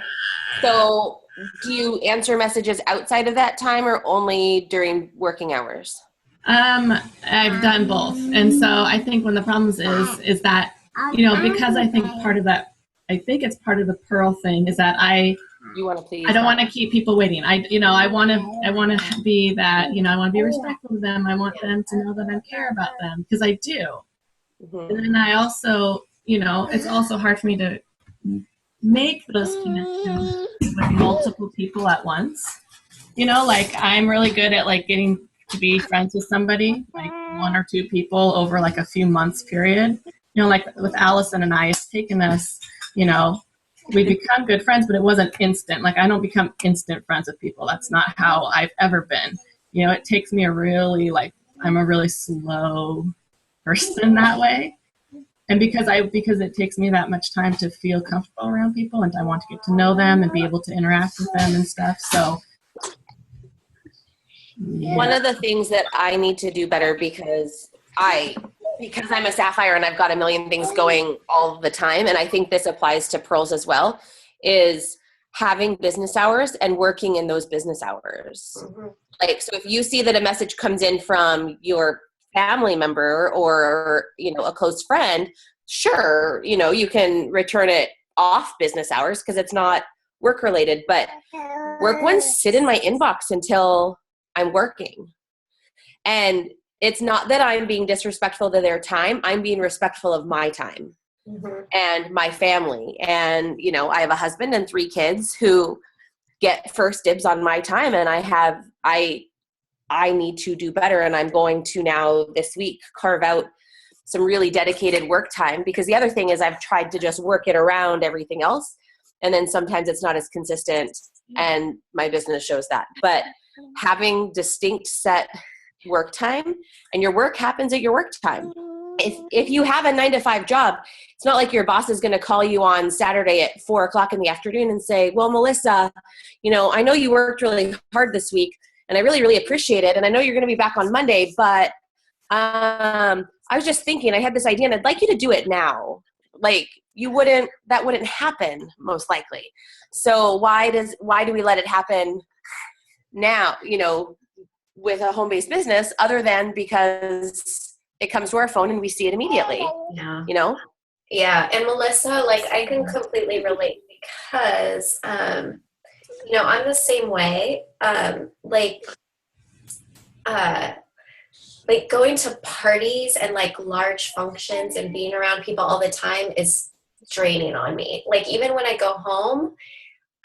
So do you answer messages outside of that time or only during working hours? I've done both. And so I think one of the problems is that, you know, because I think part of that, I think it's part of the Pearl thing is that you want to please. I don't want to keep people waiting. I want to be that, you know, I want to be respectful of them. I want them to know that I care about them, because I do. Mm-hmm. And then I also, you know, it's also hard for me to make those connections with multiple people at once. You know, like I'm really good at like getting to be friends with somebody, like 1 or 2 people over like a few months period. You know, like with Allison and I, it's taken us, you know, we become good friends, but it wasn't instant. Like I don't become instant friends with people. That's not how I've ever been. You know, it takes me I'm a really slow person that way. And because it takes me that much time to feel comfortable around people, and I want to get to know them and be able to interact with them and stuff. So yeah. One of the things that I need to do better, because I'm a sapphire and I've got a million things going all the time, and I think this applies to pearls as well, is having business hours and working in those business hours. Mm-hmm. Like, so if you see that a message comes in from your family member or, you know, a close friend, sure, you know, you can return it off business hours because it's not work related, but work ones sit in my inbox until I'm working. And it's not that I'm being disrespectful to their time. I'm being respectful of my time. Mm-hmm. And my family. And, you know, I have a husband and 3 kids who get first dibs on my time. And I need to do better. And I'm going to now this week carve out some really dedicated work time, because the other thing is I've tried to just work it around everything else. And then sometimes it's not as consistent, and my business shows that. But having distinct set work time, and your work happens at your work time. If you have a 9-to-5 job, it's not like your boss is going to call you on Saturday at 4:00 in the afternoon and say, well, Melissa, you know, I know you worked really hard this week and I really, really appreciate it. And I know you're going to be back on Monday, but I was just thinking, I had this idea and I'd like you to do it now. Like that wouldn't happen most likely. So why do we let it happen now, you know, with a home-based business, other than because it comes to our phone and we see it immediately? Yeah. You know? Yeah. And Melissa, like I can completely relate, because, you know, I'm the same way. Like going to parties and like large functions and being around people all the time is draining on me. Like even when I go home,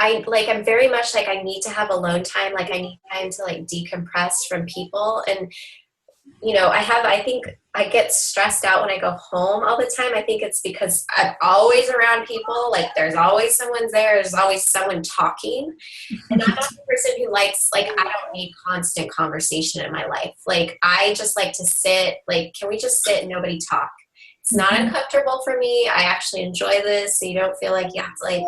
I'm very much like I need to have alone time. Like I need time to like decompress from people. And, you know, I think I get stressed out when I go home all the time. I think it's because I'm always around people. Like there's always someone's there. There's always someone talking. And I'm not the person who likes, like, I don't need constant conversation in my life. Like I just like to sit, like, can we just sit and nobody talk? It's not uncomfortable for me. I actually enjoy this. So you don't feel like you have to like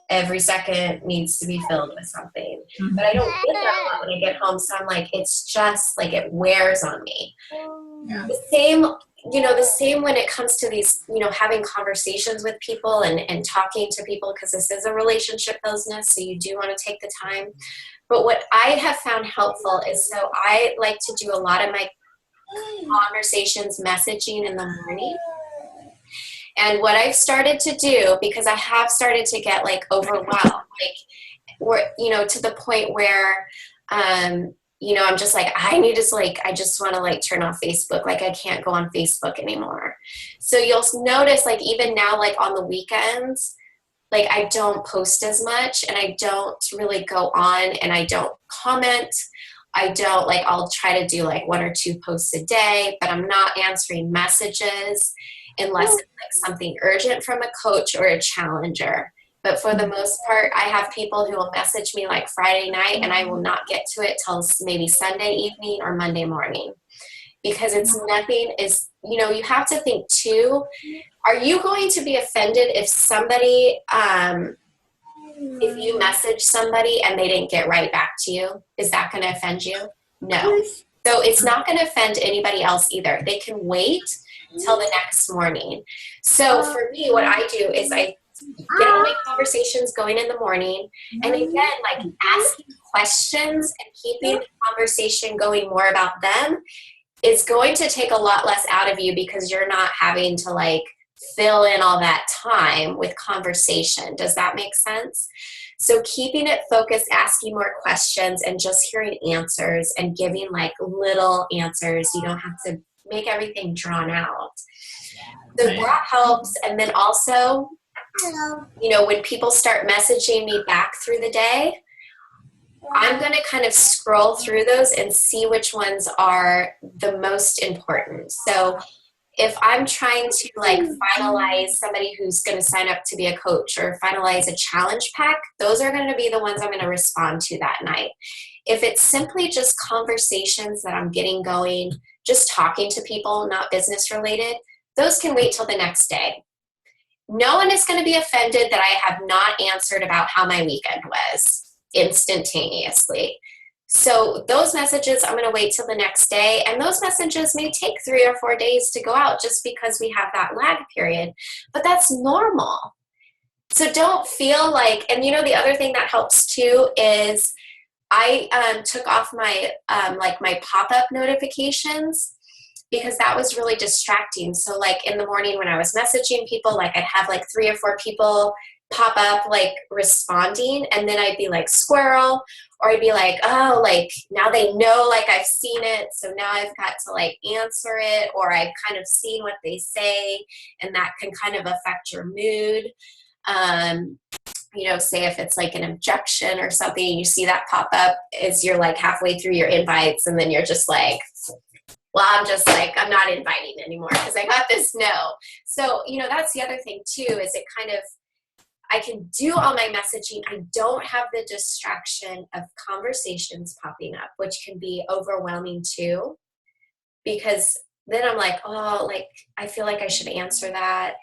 every second needs to be filled with something. But I don't get that a lot when I get home. So I'm like, it's just like it wears on me. Yeah. The same, the same when it comes to these, having conversations with people and talking to people, because this is a relationship business. So you do want to take the time. But what I have found helpful is, so I like to do a lot of my conversations messaging in the morning. And what I've started to do, because I have started to get like overwhelmed, like, or, to the point where, I'm just like, I just want to like turn off Facebook. Like I can't go on Facebook anymore. So you'll notice like even now, like on the weekends, like I don't post as much and I don't really go on and I don't comment. I don't like, I'll try to do like 1 or 2 posts a day, but I'm not answering messages unless it's like something urgent from a coach or a challenger. But for the most part, I have people who will message me like Friday night and I will not get to it till maybe Sunday evening or Monday morning, because it's nothing is, you have to think too, are you going to be offended if somebody, if you message somebody and they didn't get right back to you? Is that going to offend you? No. So it's not going to offend anybody else either. They can wait till the next morning. So for me, what I do is I get all my conversations going in the morning, and again, like asking questions and keeping the conversation going more about them is going to take a lot less out of you, because you're not having to like fill in all that time with conversation. Does that make sense? So keeping it focused, asking more questions and just hearing answers and giving like little answers. You don't have to make everything drawn out. So that helps. And then also, when people start messaging me back through the day, I'm going to kind of scroll through those and see which ones are the most important. So if I'm trying to like finalize somebody who's going to sign up to be a coach or finalize a challenge pack, those are going to be the ones I'm going to respond to that night. If it's simply just conversations that I'm getting going, just talking to people, not business related, those can wait till the next day. No one is going to be offended that I have not answered about how my weekend was instantaneously. So those messages, I'm going to wait till the next day. And those messages may take 3 or 4 days to go out just because we have that lag period. But that's normal. So don't feel like, and the other thing that helps too is I took off my my pop-up notifications, because that was really distracting. So like in the morning when I was messaging people, like I'd have like 3 or 4 people pop up like responding, and then I'd be like squirrel, or I'd be like, oh, like now they know like I've seen it, so now I've got to like answer it, or I've kind of seen what they say, and that can kind of affect your mood. Say if it's like an objection or something, you see that pop up as you're like halfway through your invites, and then you're just like, well, I'm just like, I'm not inviting anymore because I got this no. So, that's the other thing too, is it kind of, I can do all my messaging. I don't have the distraction of conversations popping up, which can be overwhelming too, because then I'm like, oh, like, I feel like I should answer that.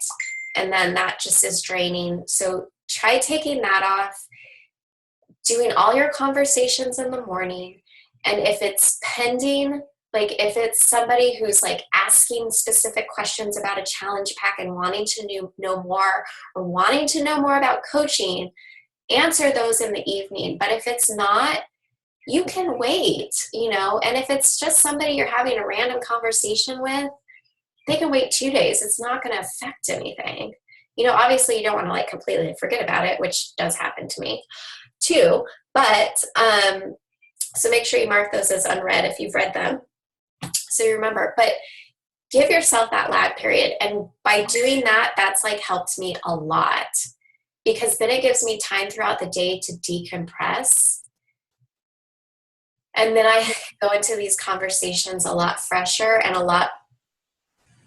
And then that just is draining. So try taking that off, doing all your conversations in the morning. And if it's pending, like if it's somebody who's like asking specific questions about a challenge pack and wanting to know more, or wanting to know more about coaching, answer those in the evening. But if it's not, you can wait, and if it's just somebody you're having a random conversation with, they can wait 2 days. It's not going to affect anything. Obviously you don't want to like completely forget about it, which does happen to me too. But so make sure you mark those as unread if you've read them, so you remember. But give yourself that lag period. And by doing that, that's like helped me a lot, because then it gives me time throughout the day to decompress. And then I go into these conversations a lot fresher and a lot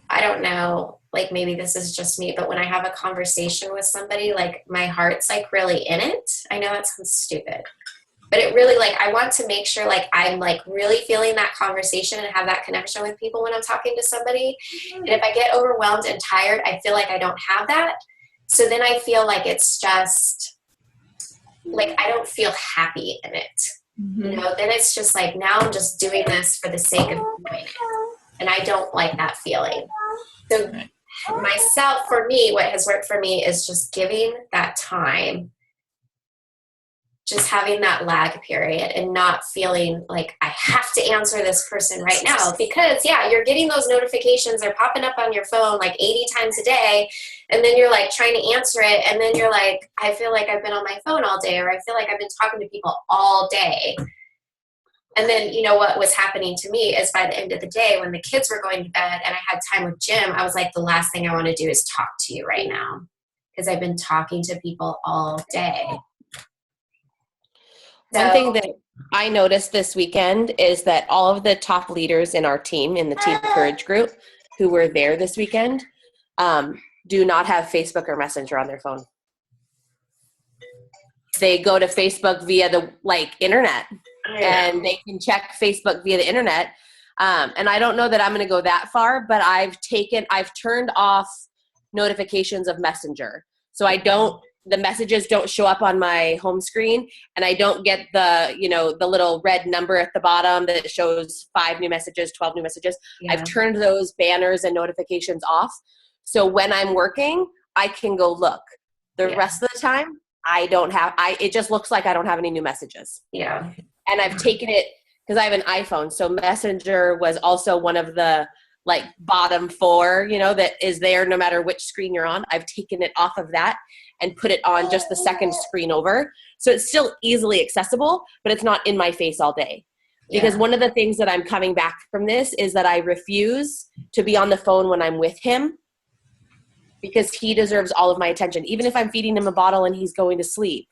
I don't know, like maybe this is just me, but when I have a conversation with somebody, like my heart's like really in it. I know that sounds stupid, but it really, like, I want to make sure like I'm like really feeling that conversation and have that connection with people when I'm talking to somebody. And if I get overwhelmed and tired, I feel like I don't have that. So then I feel like it's just like I don't feel happy in it. You know, then it's just like now I'm just doing this for the sake of doing it. And I don't like that feeling. So myself, for me, what has worked for me is just giving that time, just having that lag period and not feeling like I have to answer this person right now, because yeah, you're getting those notifications, they're popping up on your phone like 80 times a day. And then you're like trying to answer it. And then you're like, I feel like I've been on my phone all day, or I feel like I've been talking to people all day. And then, you know, what was happening to me is by the end of the day, when the kids were going to bed and I had time with Jim, I was like, the last thing I want to do is talk to you right now, because I've been talking to people all day. One thing that I noticed this weekend is that all of the top leaders in our team, in the Team Courage group, who were there this weekend, do not have Facebook or Messenger on their phone. They go to Facebook via the internet, and they can check Facebook via the internet. And I don't know that I'm going to go that far, but I've turned off notifications of Messenger. So the messages don't show up on my home screen, and I don't get the little red number at the bottom that shows 5 new messages, 12 new messages. Yeah. I've turned those banners and notifications off. So when I'm working, I can go look. The rest of the time, it just looks like I don't have any new messages. Yeah. And I've taken it, because I have an iPhone, so Messenger was also one of the bottom 4, that is there no matter which screen you're on. I've taken it off of that and put it on just the second screen over. So it's still easily accessible, but it's not in my face all day. Because one of the things that I'm coming back from this is that I refuse to be on the phone when I'm with him, because he deserves all of my attention. Even if I'm feeding him a bottle and he's going to sleep,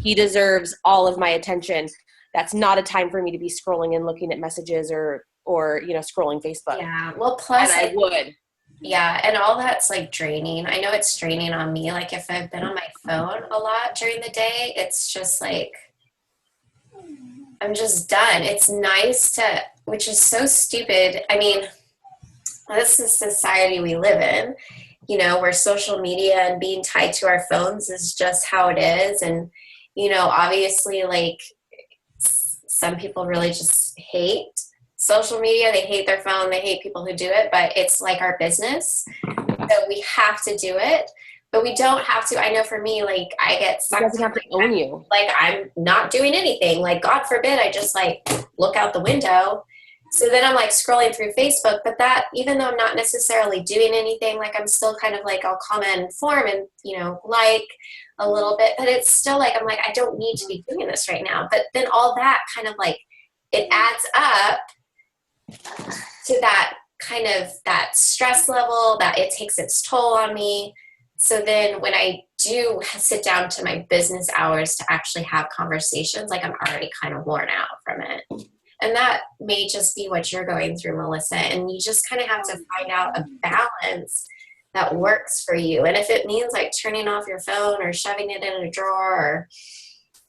he deserves all of my attention. That's not a time for me to be scrolling and looking at messages or scrolling Facebook. Yeah. Well, plus and I would. Yeah, and all that's draining. I know it's draining on me. Like if I've been on my phone a lot during the day, it's just I'm just done. It's nice which is so stupid. I mean, this is the society we live in, where social media and being tied to our phones is just how it is. And, obviously some people really just hate social media. They hate their phone. They hate people who do it, but it's like our business. So we have to do it, but we don't have to. I know for me, I get sucked. It doesn't have to own you. I'm not doing anything. God forbid I just look out the window. So then I'm scrolling through Facebook, but that, even though I'm not necessarily doing anything, I'm still kind of I'll comment and form and, a little bit, but it's still I'm I don't need to be doing this right now. But then all that kind of it adds up to that kind of that stress level that it takes its toll on me. So then when I do sit down to my business hours to actually have conversations, I'm already kind of worn out from it. And that may just be what you're going through, Melissa. And you just kind of have to find out a balance that works for you. And if it means turning off your phone or shoving it in a drawer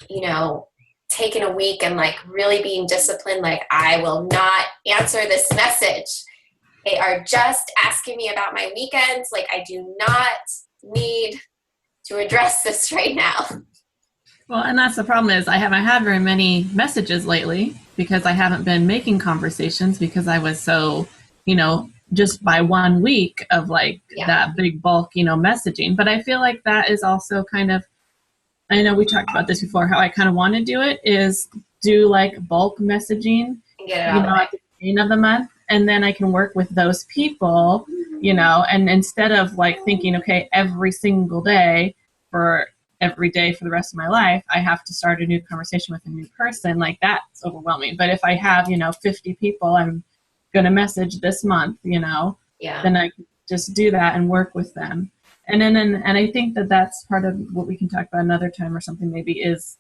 or, taking a week and really being disciplined, I will not answer this message. They are just asking me about my weekends. I do not need to address this right now. Well, and that's the problem is I haven't had very many messages lately because I haven't been making conversations because I was so, just by 1 week of that big bulk, messaging. But I feel like that is also kind of, I know we talked about this before, how I kind of want to do it is do bulk messaging, at the beginning of the month. And then I can work with those people, and instead of thinking, okay, every single day for every day for the rest of my life, I have to start a new conversation with a new person. That's overwhelming. But if I have, 50 people I'm going to message this month, then I can just do that and work with them. And I think that's part of what we can talk about another time or something maybe is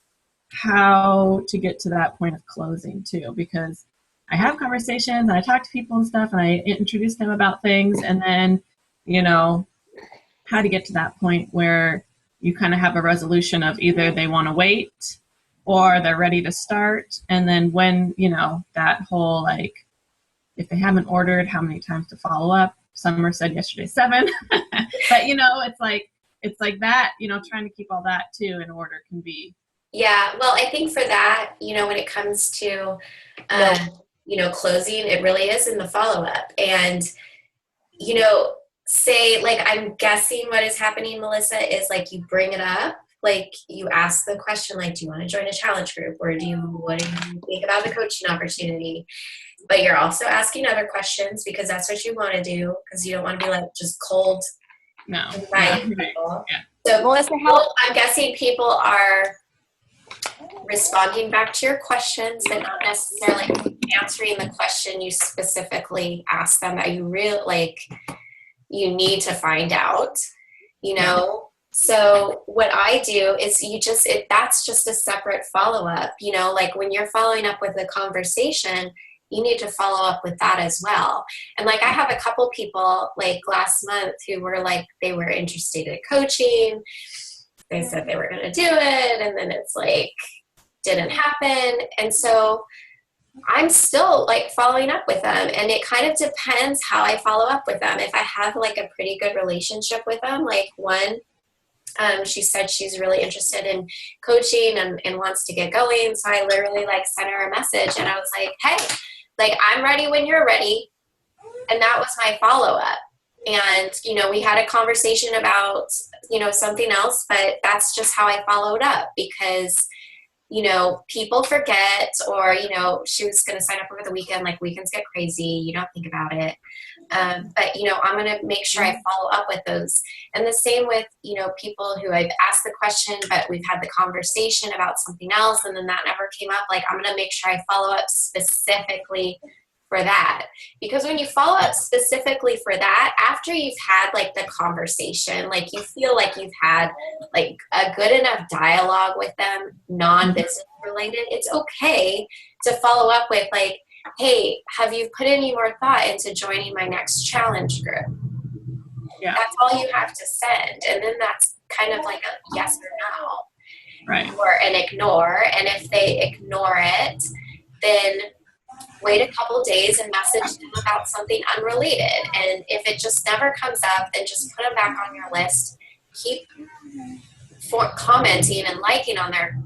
how to get to that point of closing too, because I have conversations and I talk to people and stuff and I introduce them about things, and then, you know, how to get to that point where you kind of have a resolution of either they want to wait or they're ready to start. And then when, you know, that whole, like, if they haven't ordered, how many times to follow up. Summer said yesterday 7. But, you know, it's like that, you know, trying to keep all that too in order can be. Yeah, well, I think for that, you know, when it comes to, you know, closing, it really is in the follow-up. And, you know, say, like, I'm guessing what is happening, Melissa, is like you bring it up, like you ask the question, like, do you want to join a challenge group, or what do you think about the coaching opportunity? But you're also asking other questions because that's what you want to do, because you don't want to be like just cold No. inviting people. Yeah. So Melissa, I'm guessing people are responding back to your questions, but not necessarily answering the question you specifically asked them that you really like, you need to find out, you know? So what I do is that's just a separate follow-up, you know, like when you're following up with a conversation, you need to follow up with that as well. And like, I have a couple people like last month who were like, they were interested in coaching. They said they were going to do it. And then it's like, didn't happen. And so I'm still like following up with them, and it kind of depends how I follow up with them. If I have like a pretty good relationship with them, like one, she said she's really interested in coaching and wants to get going. So I literally like sent her a message and I was like, hey, like, I'm ready when you're ready. And that was my follow up. And, you know, we had a conversation about, you know, something else, but that's just how I followed up, because, you know, people forget, or, you know, she was going to sign up over the weekend. Like, weekends get crazy. You don't think about it. But, you know, I'm going to make sure I follow up with those. And the same with, you know, people who I've asked the question, but we've had the conversation about something else, and then that never came up. Like, I'm going to make sure I follow up specifically for that. Because when you follow up specifically for that, after you've had like the conversation, like you feel like you've had like a good enough dialogue with them, non-business related, it's okay to follow up with like, hey, have you put any more thought into joining my next challenge group? Yeah. That's all you have to send. And then that's kind of like a yes or no. Right. Or an ignore. And if they ignore it, then wait a couple days and message them about something unrelated. And if it just never comes up, then just put them back on your list. Keep commenting and liking on their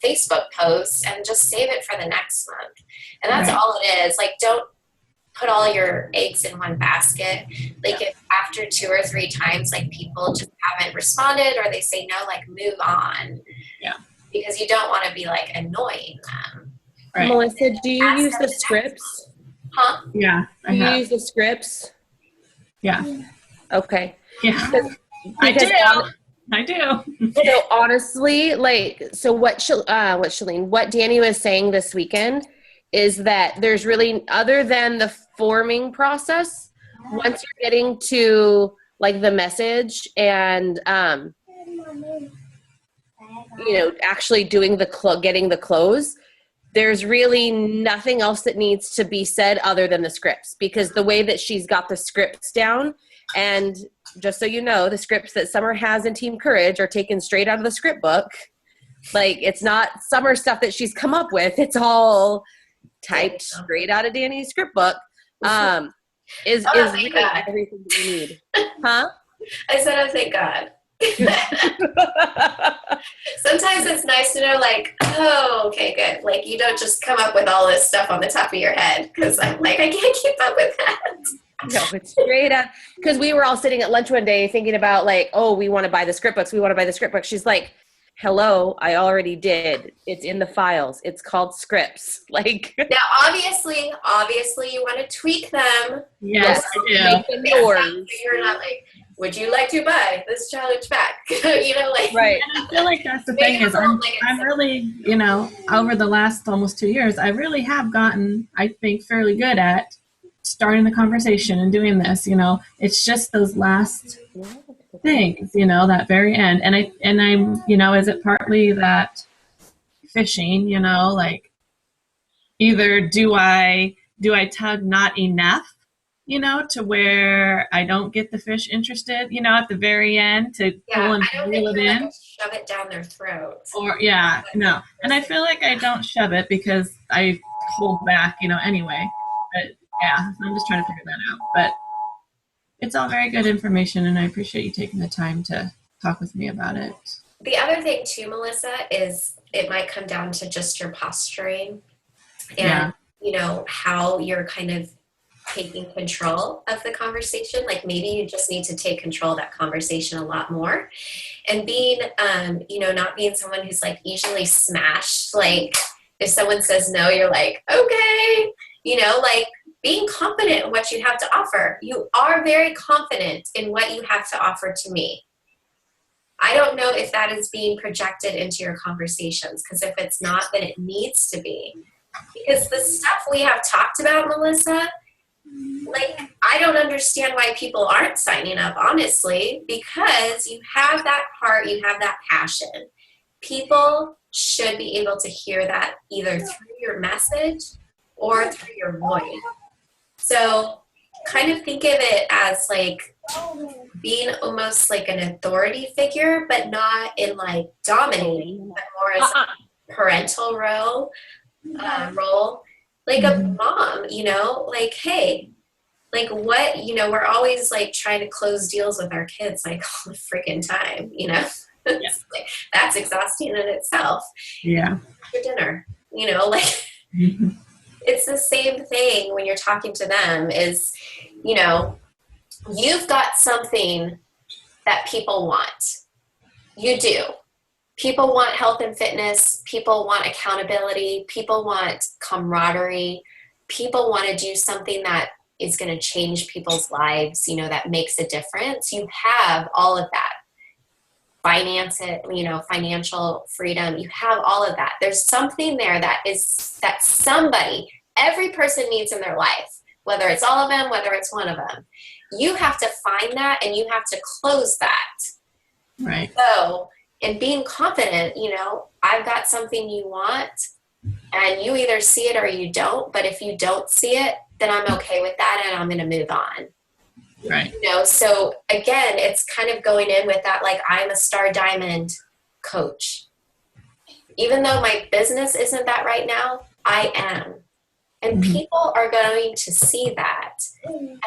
Facebook posts, and just save it for the next month. And that's all it is. Like, don't put all your eggs in one basket. Like, if after 2 or 3 times, like, people just haven't responded or they say no, like, move on. Yeah. Because you don't want to be like annoying them. Right. Melissa, do you use the scripts? Huh? Yeah. Do you use the scripts? Yeah. Okay. Yeah. Because I do. So honestly, like, so what Danny was saying this weekend is that there's really, other than the forming process, once you're getting to like the message and, you know, actually doing getting the close, there's really nothing else that needs to be said other than the scripts, because the way that she's got the scripts down, and just so you know, the scripts that Summer has in Team Courage are taken straight out of the script book. Like, it's not Summer stuff that she's come up with. It's all typed straight out of Danny's script book. Is really everything that you need. Huh? I said, oh, thank God. Sometimes it's nice to know, like, oh, okay, good. Like, you don't just come up with all this stuff on the top of your head, because I'm like, I can't keep up with that. No, it's straight up. Because we were all sitting at lunch one day thinking about like, oh, we want to buy the script books. We want to buy the script books. She's like, hello, I already did. It's in the files. It's called scripts. Like, now, obviously, you want to tweak them. Yes, I do. Make them yours. You're not like, would you like to buy this challenge back? You know, like, right. And I feel like that's the thing is I'm really, you know, over the last almost 2 years, I really have gotten, I think, fairly good at starting the conversation and doing this. You know, it's just those last things, you know, that very end. And I'm, you know, is it partly that fishing, you know, like either do I tug not enough, to where I don't get the fish interested, at the very end to pull and I don't reel think it you in. like shove it down their throats. Or no. And I feel like I don't shove it because I hold back, anyway. But yeah, I'm just trying to figure that out. But it's all very good information, and I appreciate you taking the time to talk with me about it. The other thing too, Melissa, is it might come down to just your posturing and, how you're kind of taking control of the conversation. Like maybe you just need to take control of that conversation a lot more. And being, not being someone who's like easily smashed. Like if someone says no, you're like, okay, like being confident in what you have to offer. You are very confident in what you have to offer to me. I don't know if that is being projected into your conversations, because if it's not, then it needs to be. Because the stuff we have talked about, Melissa, like, I don't understand why people aren't signing up, honestly, because you have that heart, you have that passion. People should be able to hear that either through your message or through your voice. So kind of think of it as like being almost like an authority figure, but not in like dominating, but more as a parental role, like a mom, like, hey, like what, we're always like trying to close deals with our kids like all the freaking time, Like, that's exhausting in itself. Yeah. For dinner, like it's the same thing when you're talking to them is, you've got something that people want. You do. People want health and fitness. People want accountability. People want camaraderie. People want to do something that is going to change people's lives, that makes a difference. You have all of that. Finance it, financial freedom. You have all of that. There's something there that somebody, every person needs in their life, whether it's all of them, whether it's one of them. You have to find that and you have to close that. Right. So, and being confident, I've got something you want and you either see it or you don't, but if you don't see it, then I'm okay with that and I'm going to move on. Right. So again, it's kind of going in with that, like I'm a Star Diamond coach. Even though my business isn't that right now, I am. And people are going to see that.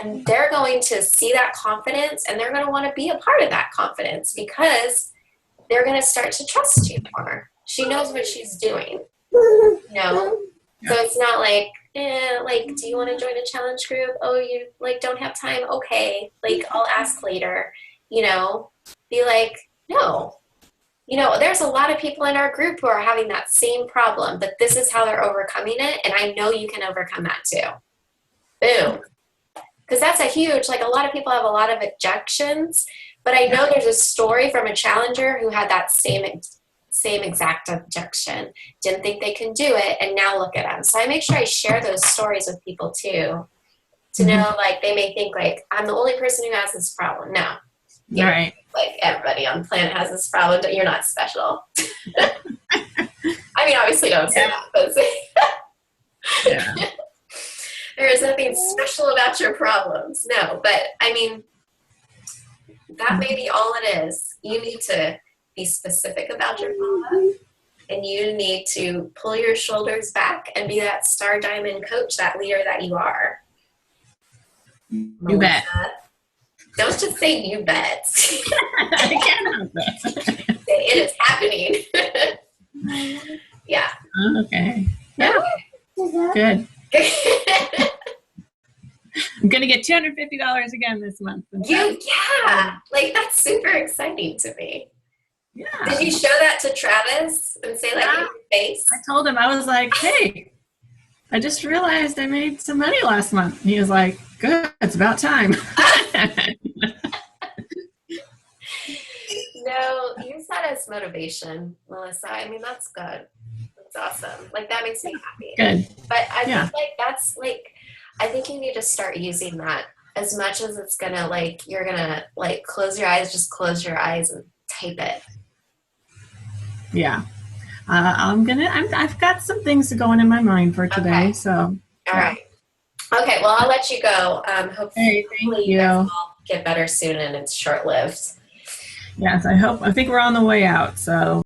And they're going to see that confidence and they're going to want to be a part of that confidence because they're going to start to trust you more. She knows what she's doing. So it's not like, do you want to join a challenge group? Oh, you don't have time? Okay. I'll ask later, be like, no. There's a lot of people in our group who are having that same problem, but this is how they're overcoming it. And I know you can overcome that too. Boom. Because that's a huge, a lot of people have a lot of objections, but I know there's a story from a challenger who had that same exact objection, didn't think they can do it, and now look at them. So I make sure I share those stories with people too, to know, they may think I'm the only person who has this problem. No. Right. Everybody on the planet has this problem. You're not special. I mean, obviously don't say that, but yeah. There is nothing special about your problems. No, but I mean, that may be all it is. You need to be specific about your problem, and you need to pull your shoulders back and be that Star Diamond coach, that leader that you are. You bet. Don't just say you bet. I can't help it. It is happening. Yeah. Okay. Yeah. Good. I'm gonna get $250 again this month. That's super exciting to me. Yeah. Did you show that to Travis and say in your face? I told him, I was like, hey, I just realized I made some money last month. And he was like, good, it's about time. No, use that as motivation, Melissa. I mean, that's good. That's awesome. That makes me happy. Good. But I think that's I think you need to start using that as much as it's gonna you're gonna close your eyes, just close your eyes and type it. Yeah. I've got some things going in my mind for today. Okay. So, All yeah. right. Okay, well, I'll let you go. Hey, Hopefully thank you guys you. all get better soon and it's short-lived. Yes, I think we're on the way out. So.